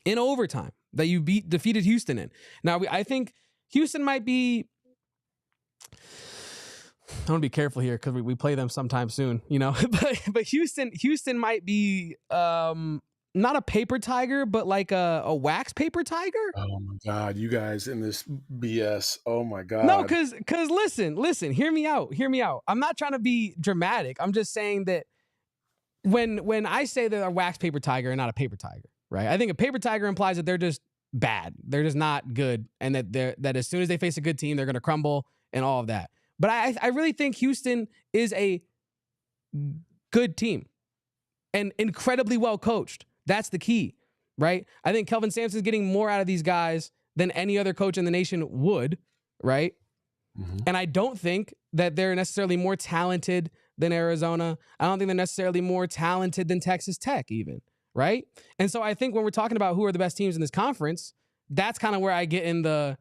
S1: in overtime that you defeated Houston in. Now, I think Houston might be, I want to be careful here because we play them sometime soon, but Houston might be not a paper tiger, but like a wax paper tiger.
S2: Oh my God, you guys in this BS. Oh my God.
S1: No, because listen, hear me out. I'm not trying to be dramatic. I'm just saying that when I say they're a wax paper tiger and not a paper tiger, right? I think a paper tiger implies that they're just bad. They're just not good. And that as soon as they face a good team, they're going to crumble and all of that. But I really think Houston is a good team and incredibly well coached. That's the key, right? I think Kelvin Sampson's getting more out of these guys than any other coach in the nation would, right? Mm-hmm. And I don't think that they're necessarily more talented than Arizona. I don't think they're necessarily more talented than Texas Tech even, right? And so I think when we're talking about who are the best teams in this conference, that's kind of where I get in the,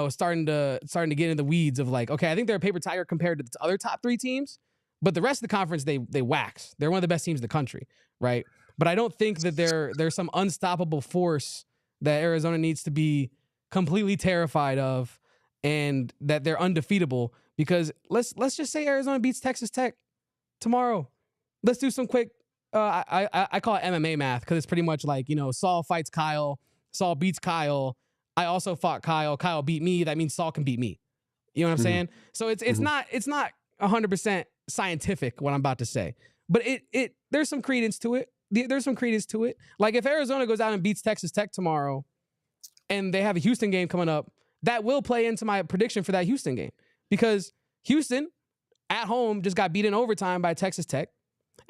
S1: starting to get in the weeds of like, okay, I think they're a paper tiger compared to the other top 3 teams, but the rest of the conference, they wax. They're one of the best teams in the country, right? But I don't think that there's some unstoppable force that Arizona needs to be completely terrified of and that they're undefeatable, because let's just say Arizona beats Texas Tech tomorrow. Let's do some quick, I call it MMA math because it's pretty much like, Saul fights Kyle, Saul beats Kyle, I also fought Kyle, Kyle beat me, that means Saul can beat me. You know what I'm saying? So it's not 100% scientific what I'm about to say, but there's some credence to it. There's some credence to it. Like if Arizona goes out and beats Texas Tech tomorrow and they have a Houston game coming up, that will play into my prediction for that Houston game, because Houston at home just got beat in overtime by Texas Tech.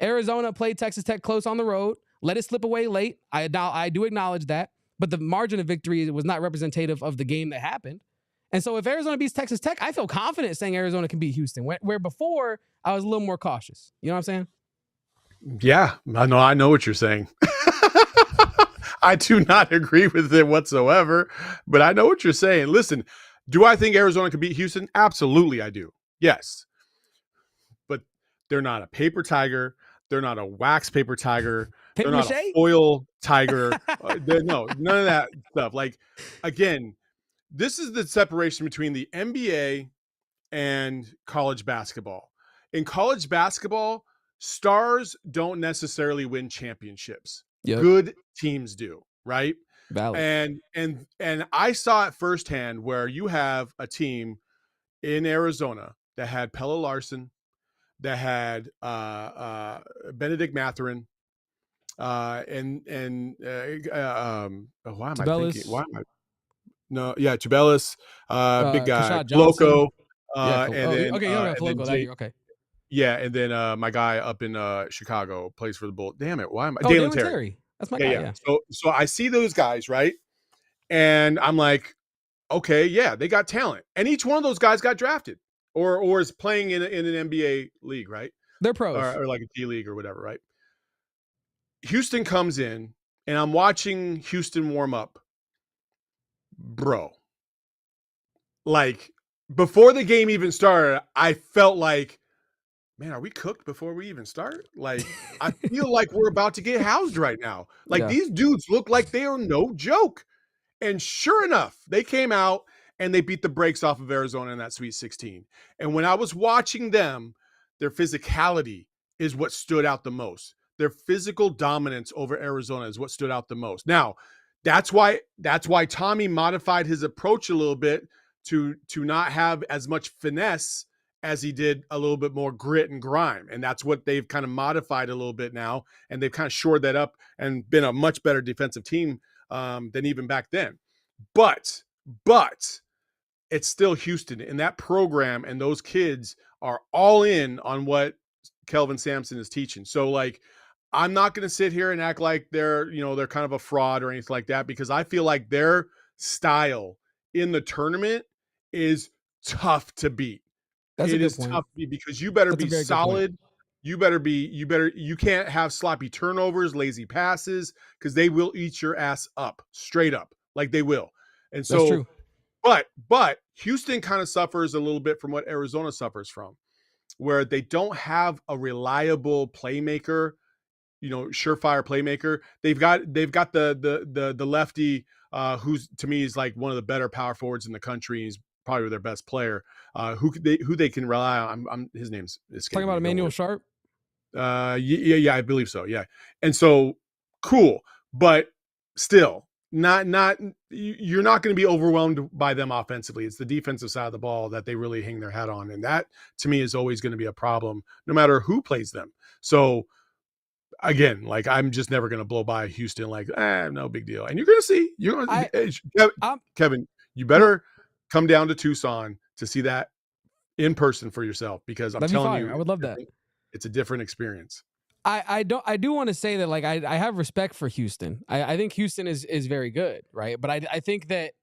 S1: Arizona played Texas Tech close on the road, let it slip away late. I do acknowledge that, but the margin of victory was not representative of the game that happened. And so if Arizona beats Texas Tech, I feel confident saying Arizona can beat Houston, where before I was a little more cautious. You know what I'm saying?
S2: Yeah, I know what you're saying. I do not agree with it whatsoever, but I know what you're saying. Listen, do I think Arizona can beat Houston? Absolutely, I do. Yes. But they're not a paper tiger. They're not a wax paper tiger.
S1: Paper
S2: they're not
S1: mache?
S2: a foil tiger. No, none of that stuff. Like, again, this is the separation between the NBA and college basketball. In college basketball, stars don't necessarily win championships. Yep. Good teams do, right?
S1: Valid.
S2: And I saw it firsthand where you have a team in Arizona that had Pelle Larsson, that had Benedict Mathurin, why am
S1: Tubelis.
S2: I thinking? Why am I? No, yeah, Tubelis, big guy,
S1: Loco.
S2: and then
S1: Loco that year. Okay.
S2: Yeah, and then my guy up in Chicago plays for the Bulls. Damn it, why am I?
S1: Dalen Terry. That's my guy. Yeah.
S2: So I see those guys, right? And I'm like, okay, yeah, they got talent. And each one of those guys got drafted or is playing in an NBA league, right?
S1: They're pros.
S2: Or like a D League or whatever, right? Houston comes in, and I'm watching Houston warm up. Bro. Like, before the game even started, I felt like, man, are we cooked before we even start? Like, I feel like we're about to get housed right now. Like, these dudes look like they are no joke. And sure enough, they came out and they beat the brakes off of Arizona in that Sweet 16. And when I was watching them, their physicality is what stood out the most. Their physical dominance over Arizona is what stood out the most. Now, that's why Tommy modified his approach a little bit to not have as much finesse as he did a little bit more grit and grime. And that's what they've kind of modified a little bit now. And they've kind of shored that up and been a much better defensive team than even back then. But it's still Houston, and that program and those kids are all in on what Kelvin Sampson is teaching. So like, I'm not going to sit here and act like they're kind of a fraud or anything like that, because I feel like their style in the tournament is tough to beat.
S1: That's a good point.
S2: Tough to beat because you better be solid. You can't have sloppy turnovers, lazy passes, because they will eat your ass up, straight up, like they will. And so,
S1: that's true.
S2: But Houston kind of suffers a little bit from what Arizona suffers from, where they don't have a reliable playmaker, surefire playmaker. They've got the lefty, who's to me is like one of the better power forwards in the country. He's probably their best player, who they can rely on. His name's
S1: talking about Emmanuel Sharp.
S2: Yeah, I believe so. Yeah, and so cool, but still. You're not going to be overwhelmed by them offensively. It's the defensive side of the ball that they really hang their hat on. And that to me is always going to be a problem no matter who plays them. So again, like I'm just never going to blow by Houston like, no big deal. And you're going to see, Kevin, you better come down to Tucson to see that in person for yourself, because I'm telling you,
S1: I would love that.
S2: It's a different experience.
S1: I do want to say that like I have respect for Houston. I think Houston is very good, right? But I think that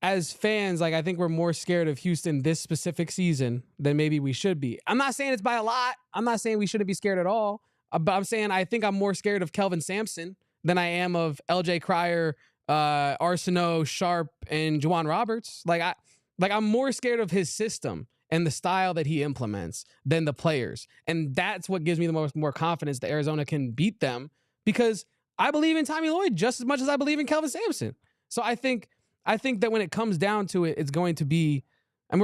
S1: as fans, like I think we're more scared of Houston this specific season than maybe we should be. I'm not saying it's by a lot. I'm not saying we shouldn't be scared at all. But I'm saying I think I'm more scared of Kelvin Sampson than I am of LJ Cryer, Arsenault, Sharp, and Juwan Roberts. I'm more scared of his system and the style that he implements than the players. And that's what gives me the more confidence that Arizona can beat them, because I believe in Tommy Lloyd just as much as I believe in Kelvin Sampson. So I think that when it comes down to it, it's going to be, and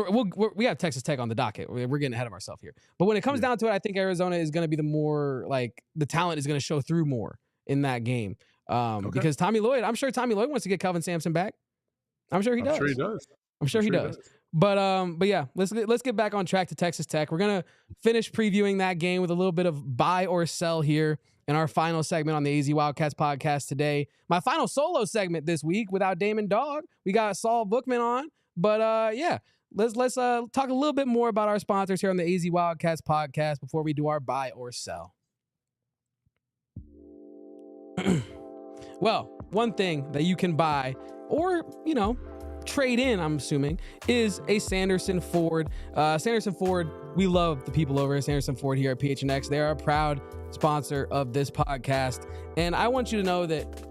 S1: we have Texas Tech on the docket. We're getting ahead of ourselves here. But when it comes down to it, I think Arizona is going to be the more, like, the talent is going to show through more in that game. Because Tommy Lloyd, I'm sure Tommy Lloyd wants to get Kelvin Sampson back. I'm sure he does. I'm sure he does. But yeah, let's get back on track to Texas Tech. We're gonna finish previewing that game with a little bit of buy or sell here in our final segment on the AZ Wildcats podcast today. My final solo segment this week without Damon Dog. We got Saul Bookman on, but yeah, let's talk a little bit more about our sponsors here on the AZ Wildcats podcast before we do our buy or sell. Well, one thing that you can buy or trade in, I'm assuming, is a Sanderson Ford. Sanderson Ford, we love the people over at Sanderson Ford here at PHNX. They are a proud sponsor of this podcast. And I want you to know that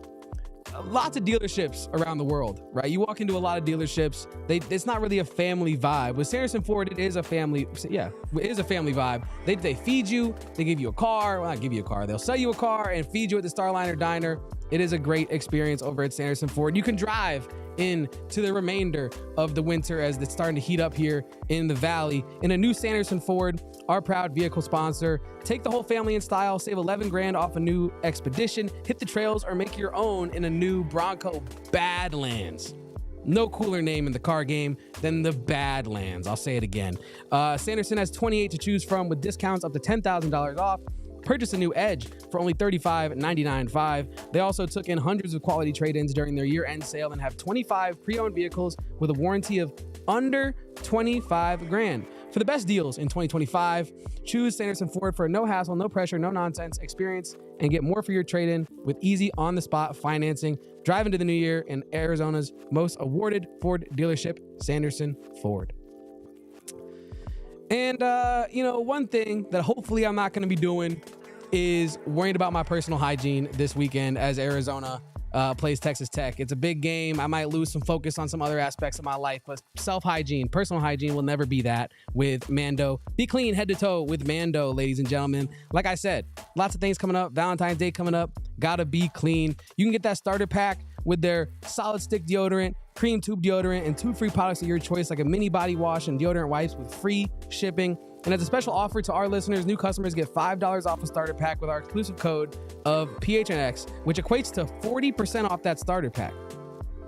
S1: lots of dealerships around the world, right? You walk into a lot of dealerships, it's not really a family vibe. With Sanderson Ford, it is a family vibe. They feed you, they give you a car. Well, not give you a car. They'll sell you a car and feed you at the Starliner Diner. It is a great experience over at Sanderson Ford. You can drive into the remainder of the winter as it's starting to heat up here in the valley in a new Sanderson Ford, our proud vehicle sponsor. Take the whole family in style, save $11,000 off a new Expedition, hit the trails, or make your own in a new Bronco Badlands. No cooler name in the car game than the Badlands. I'll say it again. Sanderson has 28 to choose from with discounts up to $10,000 off. Purchase a new Edge for only $35,995. They also took in hundreds of quality trade-ins during their year-end sale and have 25 pre-owned vehicles with a warranty of under $25,000. For the best deals in 2025, choose Sanderson Ford for a no-hassle, no-pressure, no-nonsense experience and get more for your trade-in with easy on-the-spot financing. Drive into the new year in Arizona's most awarded Ford dealership, Sanderson Ford. And, one thing that hopefully I'm not going to be doing is worrying about my personal hygiene this weekend as Arizona plays Texas Tech. It's a big game. I might lose some focus on some other aspects of my life, but self-hygiene, personal hygiene will never be that with Mando. Be clean head to toe with Mando, ladies and gentlemen. Like I said, lots of things coming up. Valentine's Day coming up. Gotta be clean. You can get that starter pack with their solid stick deodorant, cream tube deodorant, and 2 free products of your choice, like a mini body wash and deodorant wipes with free shipping. And as a special offer to our listeners, new customers get $5 off a starter pack with our exclusive code of PHNX, which equates to 40% off that starter pack.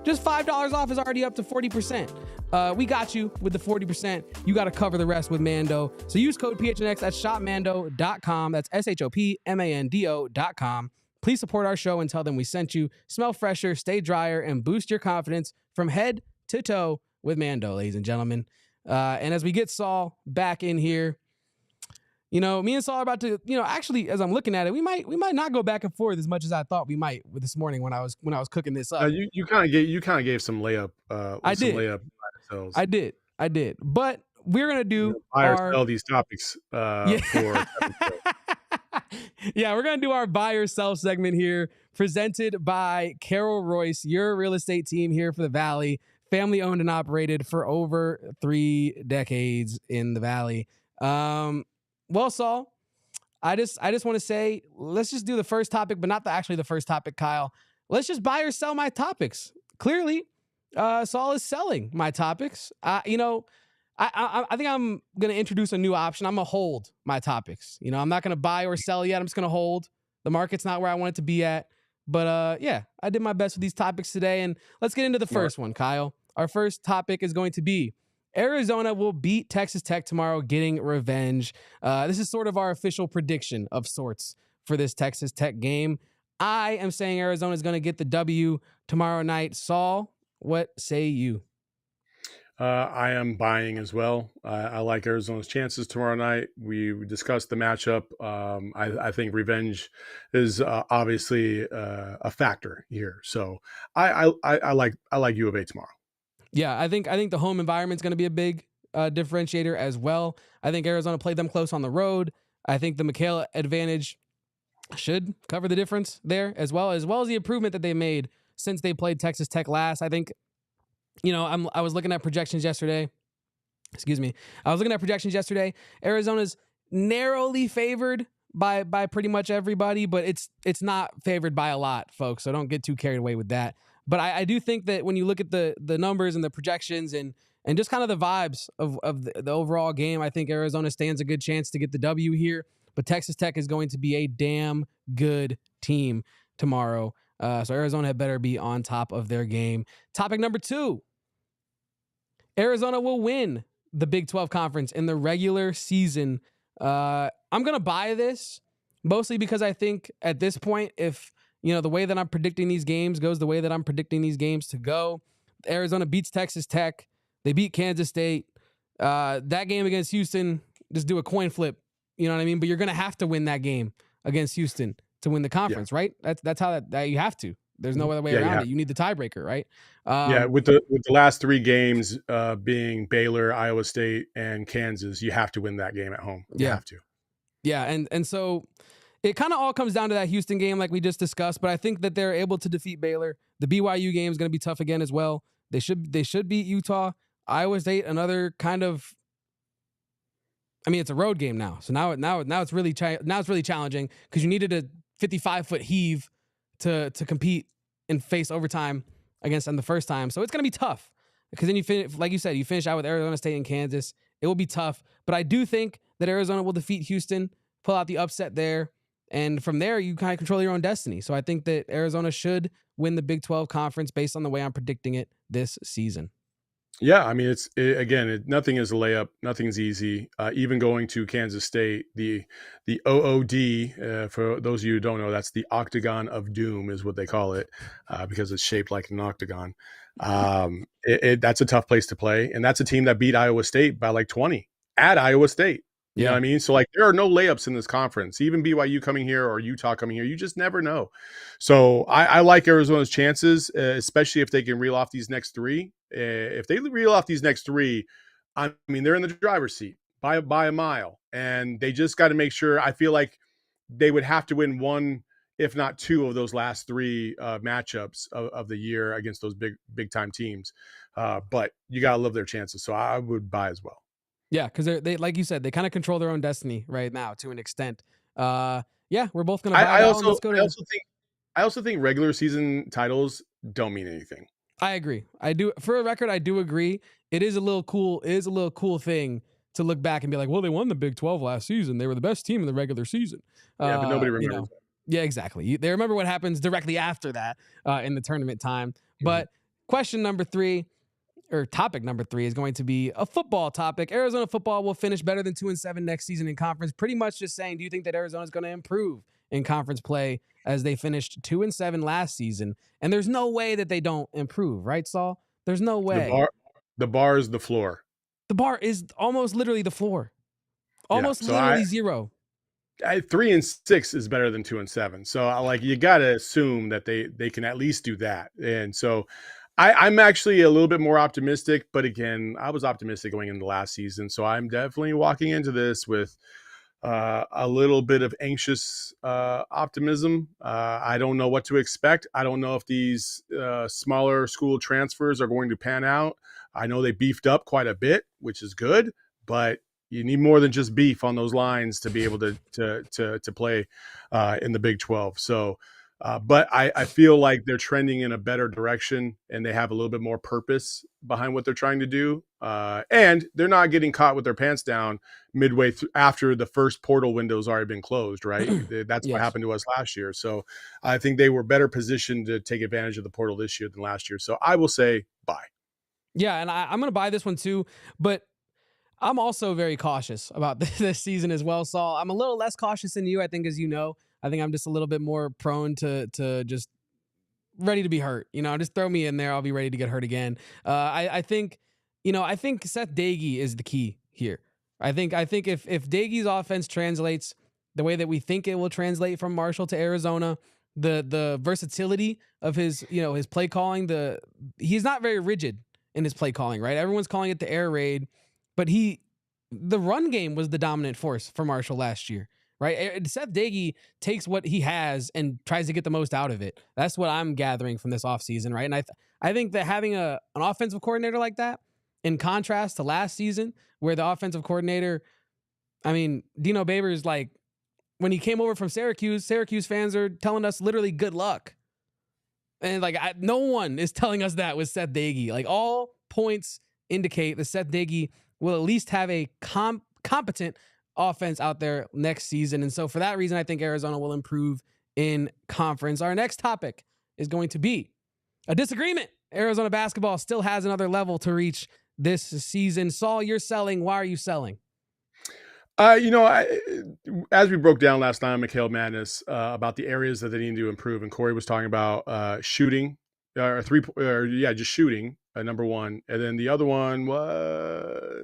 S1: Just $5 off is already up to 40%. We got you with the 40%. You got to cover the rest with Mando. So use code PHNX at shopmando.com. That's shopmando.com. Please support our show and tell them we sent you. Smell fresher, stay drier, and boost your confidence from head to toe with Mando, ladies and gentlemen. And as we get Saul back in here, me and Saul are about to, actually, as I'm looking at it, we might not go back and forth as much as I thought we might with this morning when I was cooking this up.
S2: You kind of gave some layup.
S1: I
S2: some
S1: did.
S2: Layup
S1: I did. But we're gonna do
S2: buy or sell these topics. For
S1: yeah, we're gonna do our buy or sell segment here, presented by Carol Royse, your real estate team here for the Valley, family owned and operated for over 3 decades in the Valley. Well, Saul, I just want to say, let's just do the first topic, but not actually the first topic, Kyle. Let's just buy or sell my topics. Clearly, Saul is selling my topics. I think I'm going to introduce a new option. I'm going to hold my topics. I'm not going to buy or sell yet. I'm just going to hold. The market's not where I want it to be at. But yeah, I did my best with these topics today. And let's get into the first one, Kyle. Our first topic is going to be Arizona will beat Texas Tech tomorrow, getting revenge. This is sort of our official prediction of sorts for this Texas Tech game. I am saying Arizona is going to get the W tomorrow night. Saul, what say you?
S2: I am buying as well. I like Arizona's chances tomorrow night. We discussed the matchup. I think revenge is obviously a factor here. So I like U of A tomorrow.
S1: Yeah, I think the home environment is going to be a big differentiator as well. I think Arizona played them close on the road. I think the McHale advantage should cover the difference there as well as the improvement that they made since they played Texas Tech last. I think, I was looking at projections yesterday. Arizona's narrowly favored by pretty much everybody, but it's not favored by a lot, folks. So don't get too carried away with that. But I do think that when you look at the numbers and the projections and just kind of the vibes of the overall game, I think Arizona stands a good chance to get the W here. But Texas Tech is going to be a damn good team tomorrow. So Arizona had better be on top of their game. Topic number 2. Arizona will win the Big 12 Conference in the regular season. I'm going to buy this mostly because I think at this point, if the way that I'm predicting these games goes the way that I'm predicting these games to go, Arizona beats Texas Tech. They beat Kansas State. That game against Houston, just do a coin flip. You know what I mean? But you're going to have to win that game against Houston to win the conference, right? That's how that you have to. There's no other way around it. You need the tiebreaker, right?
S2: With the last 3 games being Baylor, Iowa State, and Kansas, you have to win that game at home. You have to.
S1: Yeah, and so it kind of all comes down to that Houston game like we just discussed, but I think that they're able to defeat Baylor. The BYU game is going to be tough again as well. They should beat Utah. Iowa State, another kind of, it's a road game now. So now it's really challenging because you needed a 55-foot heave to compete and face overtime against them the first time. So it's going to be tough because then like you said, you finish out with Arizona State and Kansas. It will be tough, but I do think that Arizona will defeat Houston, pull out the upset there. And from there, you kind of control your own destiny. So I think that Arizona should win the Big 12 Conference based on the way I'm predicting it this season.
S2: Yeah, nothing is a layup. Nothing's easy. Even going to Kansas State, the OOD, for those of you who don't know, that's the Octagon of Doom is what they call it, because it's shaped like an octagon. That's a tough place to play. And that's a team that beat Iowa State by like 20 at Iowa State. You know what I mean? So there are no layups in this conference. Even BYU coming here or Utah coming here, you just never know. So I like Arizona's chances, especially if they can reel off these next 3. If they reel off these next 3, they're in the driver's seat by a mile, and they just got to make sure. I feel like they would have to win 1, if not 2, of those last 3 matchups of the year against those big time teams. But you got to love their chances. So I would buy as well.
S1: Yeah, because they like you said, they kind of control their own destiny right now to an extent. We're both going to buy.
S2: I also think regular season titles don't mean anything.
S1: I agree. I do. For a record, I do agree. It is a little cool. It is a little cool thing to look back and be like, well, they won the Big 12 last season. They were the best team in the regular season.
S2: But nobody remembers that.
S1: Yeah, exactly. They remember what happens directly after that in the tournament time. Mm-hmm. But question number 3. Or topic number 3 is going to be a football topic. Arizona football will finish better than 2-7 next season in conference. Pretty much just saying, do you think that Arizona is going to improve in conference play as they finished 2-7 last season? And there's no way that they don't improve, right, Saul? There's no way.
S2: The bar is the floor.
S1: The bar is almost literally the floor. Almost literally 0.
S2: 3 and 6 is better than 2 and 7. So you got to assume that they can at least do that. And so I'm actually a little bit more optimistic, but again, I was optimistic going into last season. So I'm definitely walking into this with a little bit of anxious optimism. I don't know what to expect. I don't know if these smaller school transfers are going to pan out. I know they beefed up quite a bit, which is good, but you need more than just beef on those lines to be able to play in the Big 12. So, but I feel like they're trending in a better direction, and they have a little bit more purpose behind what they're trying to do. And they're not getting caught with their pants down midway through after the first portal window's already been closed, right? That's what happened to us last year. So I think they were better positioned to take advantage of the portal this year than last year. So I will say buy.
S1: Yeah, and I'm going to buy this one too, but I'm also very cautious about this season as well, Saul. I'm a little less cautious than you, I think, as you know. I think I'm just a little bit more prone to just ready to be hurt. Just throw me in there. I'll be ready to get hurt again. I think Seth Doege is the key here. I think if Dage's offense translates the way that we think it will translate from Marshall to Arizona, the versatility of his play calling, he's not very rigid in his play calling, right? Everyone's calling it the air raid, but the run game was the dominant force for Marshall last year, right? Seth Doege takes what he has and tries to get the most out of it. That's what I'm gathering from this offseason, right? And I think that having an offensive coordinator like that, in contrast to last season, where the offensive coordinator, Dino Babers, when he came over from Syracuse fans are telling us literally good luck. And no one is telling us that with Seth Doege. All points indicate that Seth Doege will at least have a competent offense out there next season. And so for that reason, I think Arizona will improve in conference. Our next topic is going to be a disagreement. Arizona basketball still has another level to reach this season. Saul, you're selling. Why are you selling?
S2: As we broke down last night on McHale Madness about the areas that they need to improve, and Corey was talking about shooting, just shooting, number one, and then the other one was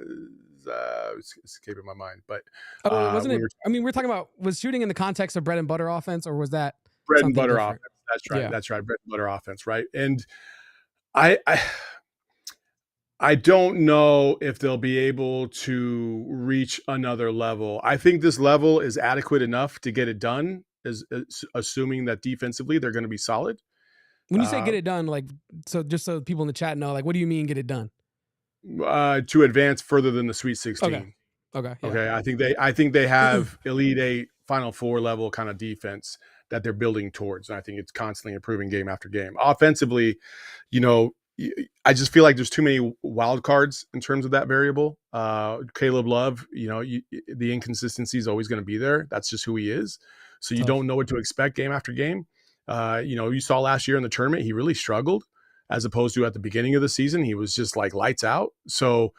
S2: it's escaping my mind, but
S1: wasn't it? We're talking about, was shooting in the context of bread and butter offense, or was that
S2: bread and butter
S1: different?
S2: offense? That's right. Yeah. That's right. Bread and butter offense, right? And I don't know if they'll be able to reach another level. I think this level is adequate enough to get it done, assuming that defensively they're going to be solid.
S1: When you say get it done, just so people in the chat know, what do you mean get it done?
S2: To advance further than the Sweet 16.
S1: Okay. Yeah.
S2: Okay. I think they have Elite 8, Final Four level kind of defense that they're building towards. And I think it's constantly improving game after game. Offensively, I just feel like there's too many wild cards in terms of that variable. Caleb Love, the inconsistency is always going to be there. That's just who he is. So you don't know what to expect game after game. You saw last year in the tournament, he really struggled, as opposed to at the beginning of the season, he was just lights out. So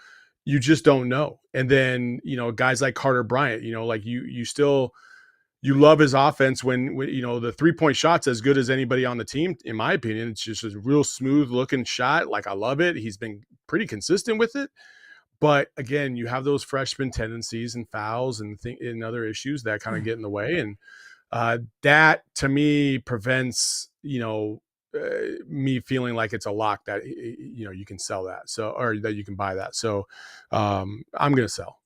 S2: you just don't know. And then, guys like Carter Bryant, you love his offense when the 3-point shot's as good as anybody on the team, in my opinion. It's just a real smooth looking shot. I love it. He's been pretty consistent with it. But again, you have those freshman tendencies and fouls and other issues that kind of get in the way. And that to me prevents, me feeling like it's a lock that, you can sell that. So, or that you can buy that. So I'm going to sell.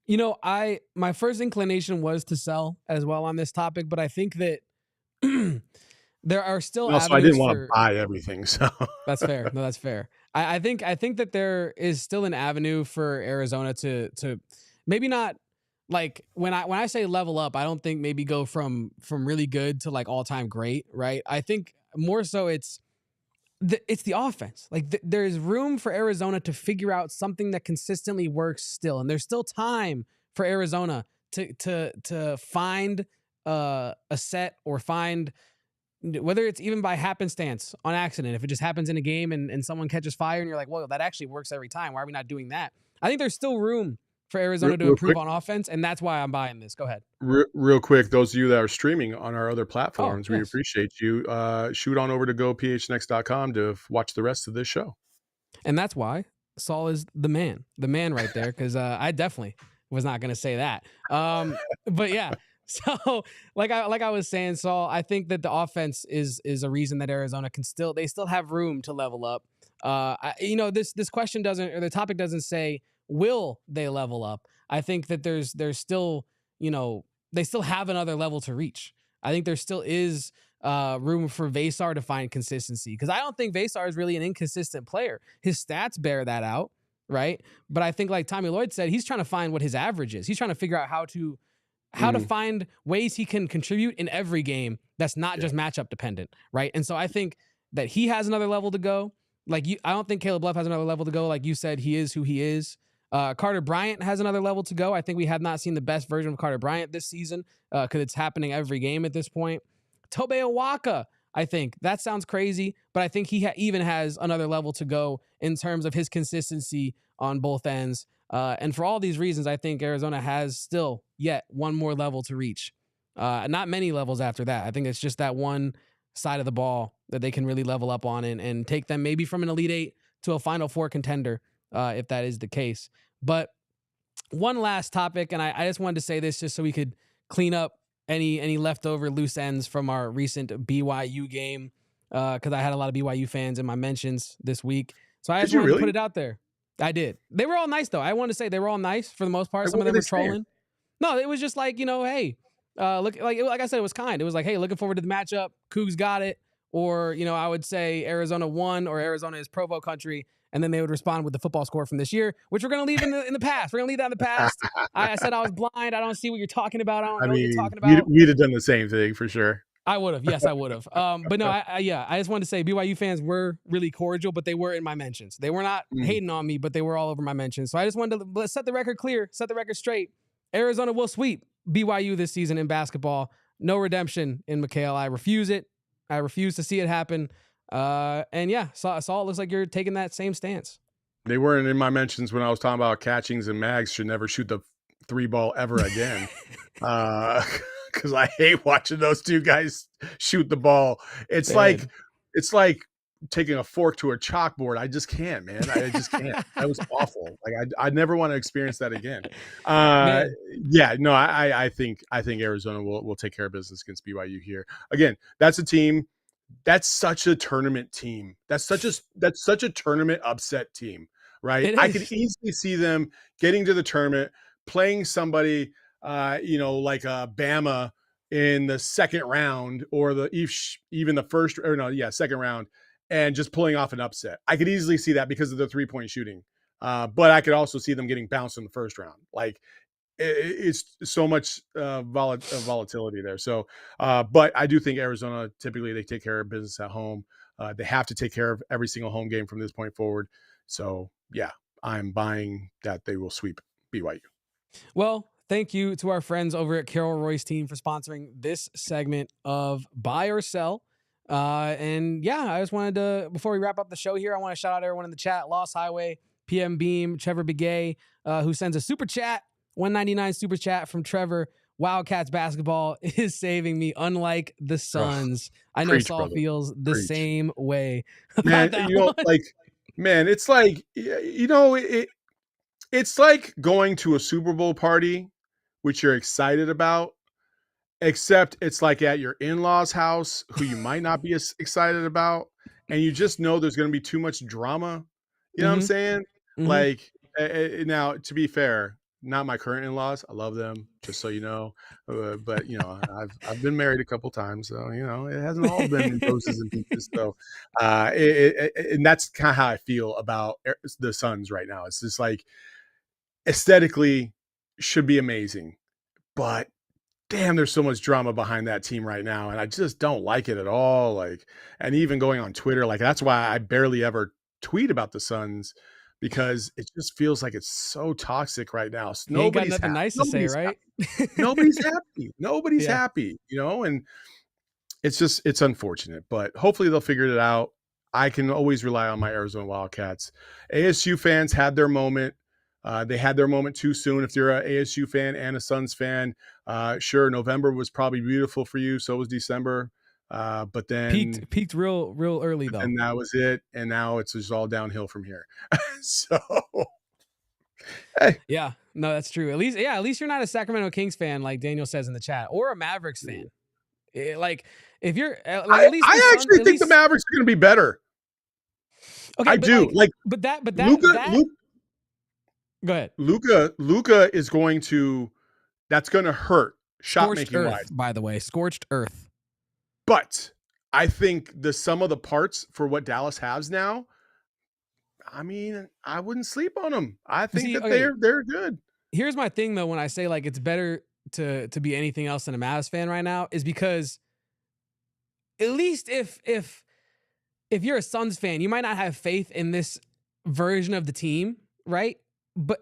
S1: My first inclination was to sell as well on this topic, but I think that there are still
S2: also, I didn't want to buy everything, so
S1: that's fair. No, that's fair. I think that there is still an avenue for Arizona to maybe not, when I say level up, I don't think maybe go from really good to all-time great, right? I think more so it's the offense. There's room for Arizona to figure out something that consistently works still. And there's still time for Arizona to find a set, or find, whether it's even by happenstance on accident, if it just happens in a game and someone catches fire and you're like, well, that actually works every time. Why are we not doing that? I think there's still room for Arizona to improve on offense, and that's why I'm buying this. Go ahead.
S2: Real quick, those of you that are streaming on our other platforms, we appreciate you. Shoot on over to gophnx.com to watch the rest of this show.
S1: And that's why Saul is the man right there. Cause I definitely was not going to say that. But yeah, so like I was saying, Saul, I think that the offense is a reason that Arizona they still have room to level up. This question doesn't, or the topic doesn't say, will they level up? I think that there's still, they still have another level to reach. I think there still is room for Veesaar to find consistency, because I don't think Veesaar is really an inconsistent player. His stats bear that out, right? But I think, like Tommy Lloyd said, he's trying to find what his average is. He's trying to figure out how to find ways he can contribute in every game that's not just matchup dependent, right? And so I think that he has another level to go. I don't think Caleb Love has another level to go. Like you said, he is who he is. Carter Bryant has another level to go. I think we have not seen the best version of Carter Bryant this season, because it's happening every game at this point. Tobe Awaka, I think that sounds crazy, but I think he even has another level to go in terms of his consistency on both ends. And for all these reasons, I think Arizona has still yet one more level to reach. Not many levels after that. I think it's just that one side of the ball that they can really level up on and take them maybe from an Elite Eight to a Final Four contender, if that is the case. But one last topic, and I just wanted to say this just so we could clean up any leftover loose ends from our recent BYU game, because I had a lot of BYU fans in my mentions this week. So I just wanted to put it out there. I did. They were all nice, though. I want to say they were all nice for the most part. Some of them were trolling. No, it was just like, hey, look, like I said, it was kind. It was like, hey, looking forward to the matchup. Cougs got it. Or, I would say Arizona won, or Arizona is Provo country. And then they would respond with the football score from this year, which we're going to leave in the past. We're going to leave that in the past. I said I was blind. I don't see what you're talking about. I don't know what you're talking about.
S2: We'd have done the same thing for sure.
S1: I would have. Yes, I would have. But no, I just wanted to say BYU fans were really cordial, but they were in my mentions. They were not hating on me, but they were all over my mentions. So I just wanted to set the record clear, set the record straight. Arizona will sweep BYU this season in basketball. No redemption in McHale. I refuse it. I refuse to see it happen. And yeah, Saul, it looks like you're taking that same stance.
S2: They weren't in my mentions when I was talking about Catchings and Mags should never shoot the 3-ball ever again. Because I hate watching those two guys shoot the ball. It's like taking a fork to a chalkboard. I just can't, man. I just can't. That was awful. Like I never want to experience that again. I think Arizona will take care of business against BYU here. Again, that's a team. That's such a tournament team. That's such a tournament upset team, right? I could easily see them getting to the tournament, playing somebody, like Bama in the second round, or even the first, second round, and just pulling off an upset. I could easily see that because of the 3-point shooting. But I could also see them getting bounced in the first round. Like it's so much volatility there. So, but I do think Arizona, typically they take care of business at home. They have to take care of every single home game from this point forward. So yeah, I'm buying that they will sweep BYU.
S1: Well, thank you to our friends over at Carol Royse team for sponsoring this segment of Buy or Sell. And yeah, I just wanted to, before we wrap up the show here, I want to shout out everyone in the chat: Lost Highway, PM Beam, Trevor Begay, who sends a super chat, $1.99 super chat from Trevor. Wildcats basketball is saving me, unlike the Suns. I know Saul brother. Feels the same way.
S2: Man, it's like, it's like going to a Super Bowl party, which you're excited about, except it's like at your in-laws' house, who you might not be as excited about, and you just know there's going to be too much drama. You know what I'm saying? Mm-hmm. Like, now, to be fair, not my current in-laws. I love them, just so you know. But I've been married a couple times, so it hasn't all been roses and peaches. So, and that's kind of how I feel about the Suns right now. It's just like, aesthetically should be amazing, but damn, there's so much drama behind that team right now, and I just don't like it at all. Like, and even going on Twitter, like, that's why I barely ever tweet about the Suns, because it just feels like it's so toxic right now. So
S1: nobody's got nothing nice to say, right?
S2: Nobody's happy. Nobody's happy, and it's unfortunate, but hopefully they'll figure it out. I can always rely on my Arizona Wildcats. ASU fans had their moment. They had their moment too soon. If you're an ASU fan and a Suns fan, sure, November was probably beautiful for you. So was December. But then
S1: peaked real early though.
S2: And that was it. And now it's just all downhill from here. So, hey.
S1: Yeah, no, that's true. At least you're not a Sacramento Kings fan like Daniel says in the chat, or a Mavericks fan. Like if you're, like, at least
S2: I actually think the Mavericks are going to be better.
S1: Okay,
S2: I do.
S1: But that. Go ahead.
S2: Luka is going to. That's going to hurt shot making wise.
S1: By the way, scorched earth.
S2: But I think the sum of the parts for what Dallas has now, I mean, I wouldn't sleep on them. I think they're good.
S1: Here's my thing though, when I say like it's better to be anything else than a Mavs fan right now, is because at least if you're a Suns fan, you might not have faith in this version of the team, right?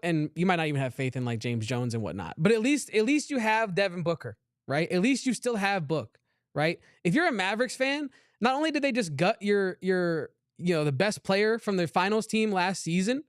S1: And you might not even have faith in like James Jones and whatnot. But at least you have Devin Booker, right? At least you still have Book, right? If you're a Mavericks fan, not only did they just gut your the best player from their finals team last season,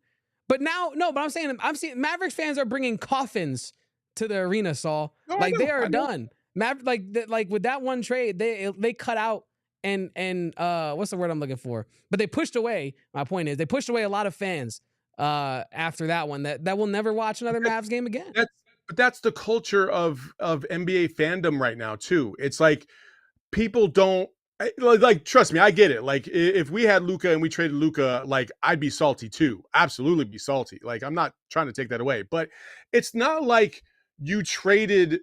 S1: but I'm saying Mavericks fans are bringing coffins to the arena, Saul. They are done. Like with that one trade, they cut out and what's the word I'm looking for? But they pushed away. My point is they pushed away a lot of fans after that one that will never watch another Mavs game again.
S2: But that's the culture of NBA fandom right now too. It's like people don't like trust me, I get it. Like if we had Luka and we traded Luka, like I'd be salty too. Absolutely be salty. Like I'm not trying to take that away, but it's not like you traded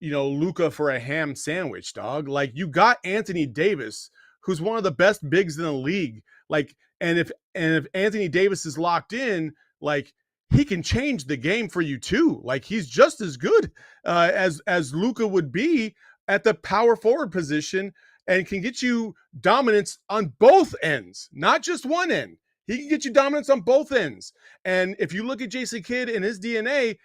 S2: Luka for a ham sandwich, dog. Like you got Anthony Davis, who's one of the best bigs in the league. Like and if Anthony Davis is locked in, like he can change the game for you too. Like he's just as good as Luka would be at the power forward position, and can get you dominance on both ends, not just one end. He can get you dominance on both ends. And if you look at Jason Kidd and his DNA,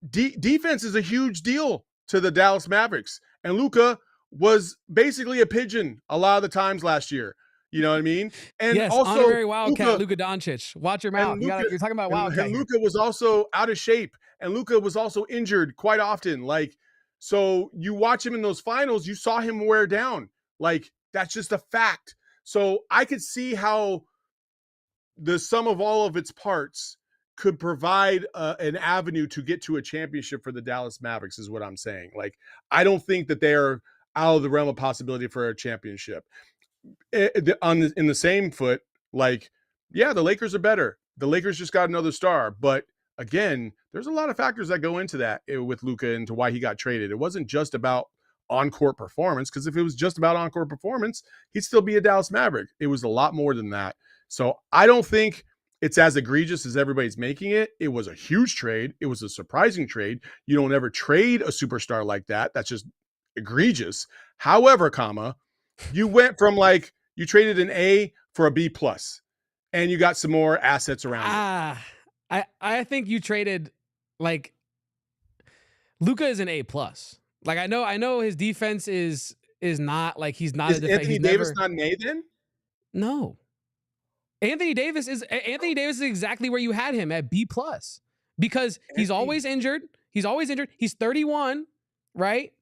S2: defense is a huge deal to the Dallas Mavericks. And Luka was basically a pigeon a lot of the times last year. You know what I mean? And
S1: yes,
S2: also
S1: honorary Wildcat, Luka Doncic. Watch your mouth. You're talking about Wildcat.
S2: And Luka was also out of shape. And Luka was also injured quite often. Like, so you watch him in those finals, you saw him wear down. Like, that's just a fact. So I could see how the sum of all of its parts could provide an avenue to get to a championship for the Dallas Mavericks is what I'm saying. Like, I don't think that they are out of the realm of possibility for a championship. In the same foot, like, yeah, the Lakers are better. The Lakers just got another star. But again, there's a lot of factors that go into that with Luka and to why he got traded. It wasn't just about on-court performance, because if it was just about on-court performance, he'd still be a Dallas Maverick. It was a lot more than that. So I don't think it's as egregious as everybody's making it. It was a huge trade. It was a surprising trade. You don't ever trade a superstar like that. That's just egregious. However, you went from like, you traded an A for a B plus, and you got some more assets around it.
S1: I think you traded, like, Luka is an A plus. Like, I know his defense is not, like, he's not a defense.
S2: Anthony Davis not an A then?
S1: No. Anthony Davis is exactly where you had him, at B plus, because he's always injured. He's 31, right?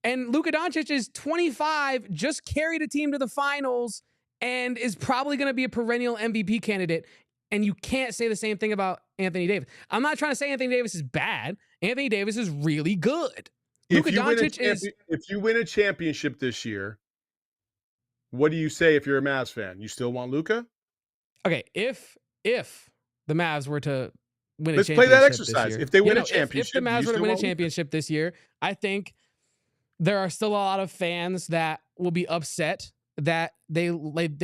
S1: And Luka Doncic is 25, just carried a team to the finals, and is probably going to be a perennial MVP candidate. And you can't say the same thing about Anthony Davis. I'm not trying to say Anthony Davis is bad. Anthony Davis is really good.
S2: If you win a championship this year, what do you say if you're a Mavs fan? You still want Luka?
S1: Okay, if the Mavs were to win
S2: Let's
S1: a championship,
S2: play that exercise.
S1: Year,
S2: If they win a championship,
S1: if the Mavs were to win a championship this year, I think there are still a lot of fans that will be upset that they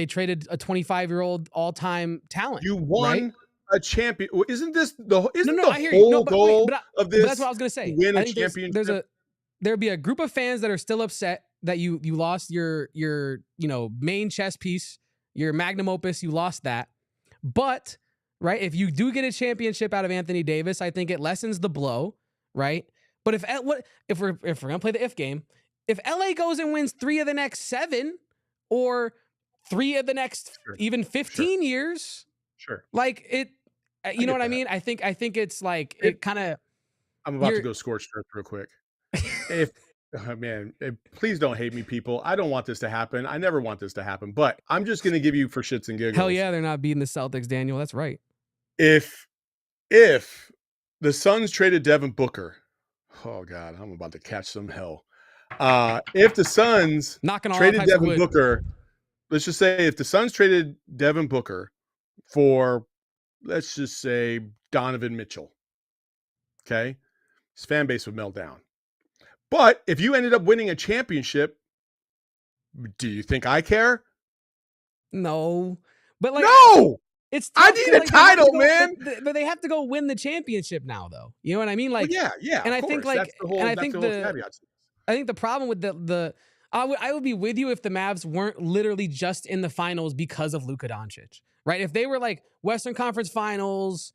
S1: traded a 25-year-old all-time talent.
S2: You won, right? A champion. Isn't this the whole goal of this?
S1: But that's what I was going to say.
S2: Win a championship.
S1: There'd be a group of fans that are still upset that you lost your main chess piece, your magnum opus. You lost that. But right, if you do get a championship out of Anthony Davis, I think it lessens the blow, right? But if we're gonna play the if game, if LA goes and wins 3 of the next 7, or 3 of the next even 15 years, like it, you know what I mean? I think it's like it kind of.
S2: I'm about to go scorched earth real quick. If Man, please don't hate me, people. I don't want this to happen. I never want this to happen, but I'm just going to give you for shits and giggles.
S1: Hell yeah, they're not beating the Celtics, Daniel. That's right.
S2: If the Suns traded Devin Booker, oh God, I'm about to catch some hell. If the Suns traded Devin Booker, let's just say if the Suns traded Devin Booker for, let's just say, Donovan Mitchell, okay, his fan base would melt down. But if you ended up winning a championship, do you think I care?
S1: No. But like,
S2: no!
S1: It's
S2: I need a title, man.
S1: But they have to go win the championship now, though. You know what I mean? Like,
S2: well, yeah.
S1: And I think like, I think the problem with I would be with you if the Mavs weren't literally just in the finals because of Luka Doncic, right? If they were like Western Conference Finals,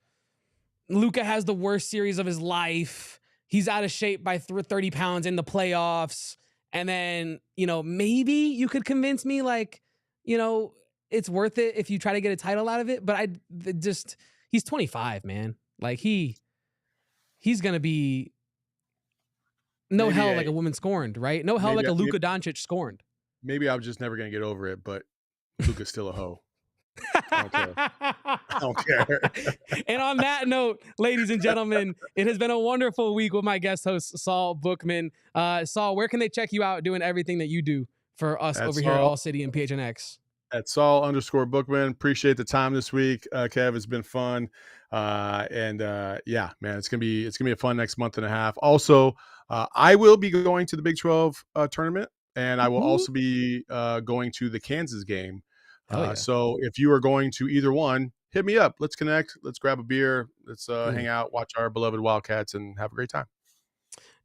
S1: Luka has the worst series of his life. He's out of shape by 30 pounds in the playoffs. And then, maybe you could convince me like, it's worth it if you try to get a title out of it. But he's 25, man. Like he's going to be no hell like a woman scorned, right? No hell like a Luka Doncic scorned.
S2: Maybe I was just never going to get over it, but Luka's still a hoe. I don't care.
S1: And on that note, ladies and gentlemen, it has been a wonderful week with my guest host, Saul Bookman. Saul, where can they check you out doing everything that you do for us over here at ALLCITY and PHNX?
S2: At Saul_Bookman. Appreciate the time this week, Kev. It's been fun. Yeah, man, it's gonna be a fun next month and a half. Also, I will be going to the Big 12 tournament, and I will also be going to the Kansas game. So if you are going to either one, hit me up. Let's connect. Let's grab a beer. Let's hang out, watch our beloved Wildcats, and have a great time.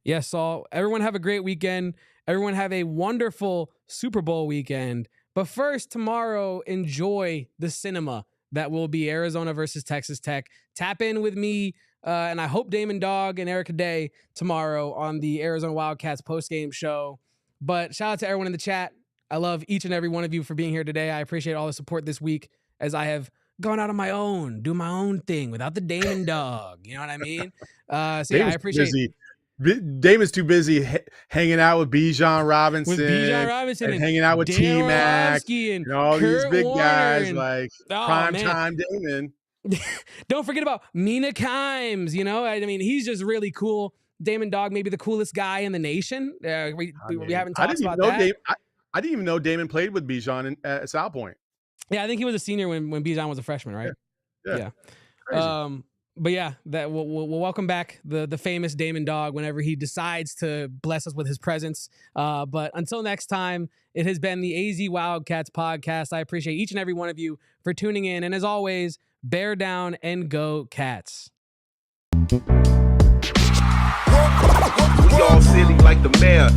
S1: Yes, Saul. Everyone have a great weekend. Everyone have a wonderful Super Bowl weekend. But first, tomorrow, enjoy the cinema that will be Arizona versus Texas Tech. Tap in with me, and I hope Damon Dog and Erica Day tomorrow on the Arizona Wildcats postgame show. But shout out to everyone in the chat. I love each and every one of you for being here today. I appreciate all the support this week as I have gone out on my own, do my own thing without the Damon Dog. You know what I mean? I appreciate it.
S2: Damon's too busy hanging out with Bijan Robinson, and hanging out with T-Mac and all these big guys like primetime Damon.
S1: Don't forget about Mina Kimes. I mean, he's just really cool. Damon Dog, maybe the coolest guy in the nation. We haven't talked about that.
S2: I didn't even know Damon played with Bijan at South Point.
S1: Yeah, I think he was a senior when Bijan was a freshman, right?
S2: Yeah.
S1: Crazy. But yeah, that we'll welcome back the famous Damon Dog whenever he decides to bless us with his presence. But until next time, it has been the AZ Wildcats podcast. I appreciate each and every one of you for tuning in. And as always, bear down and go Cats.
S3: We all silly like the mayor.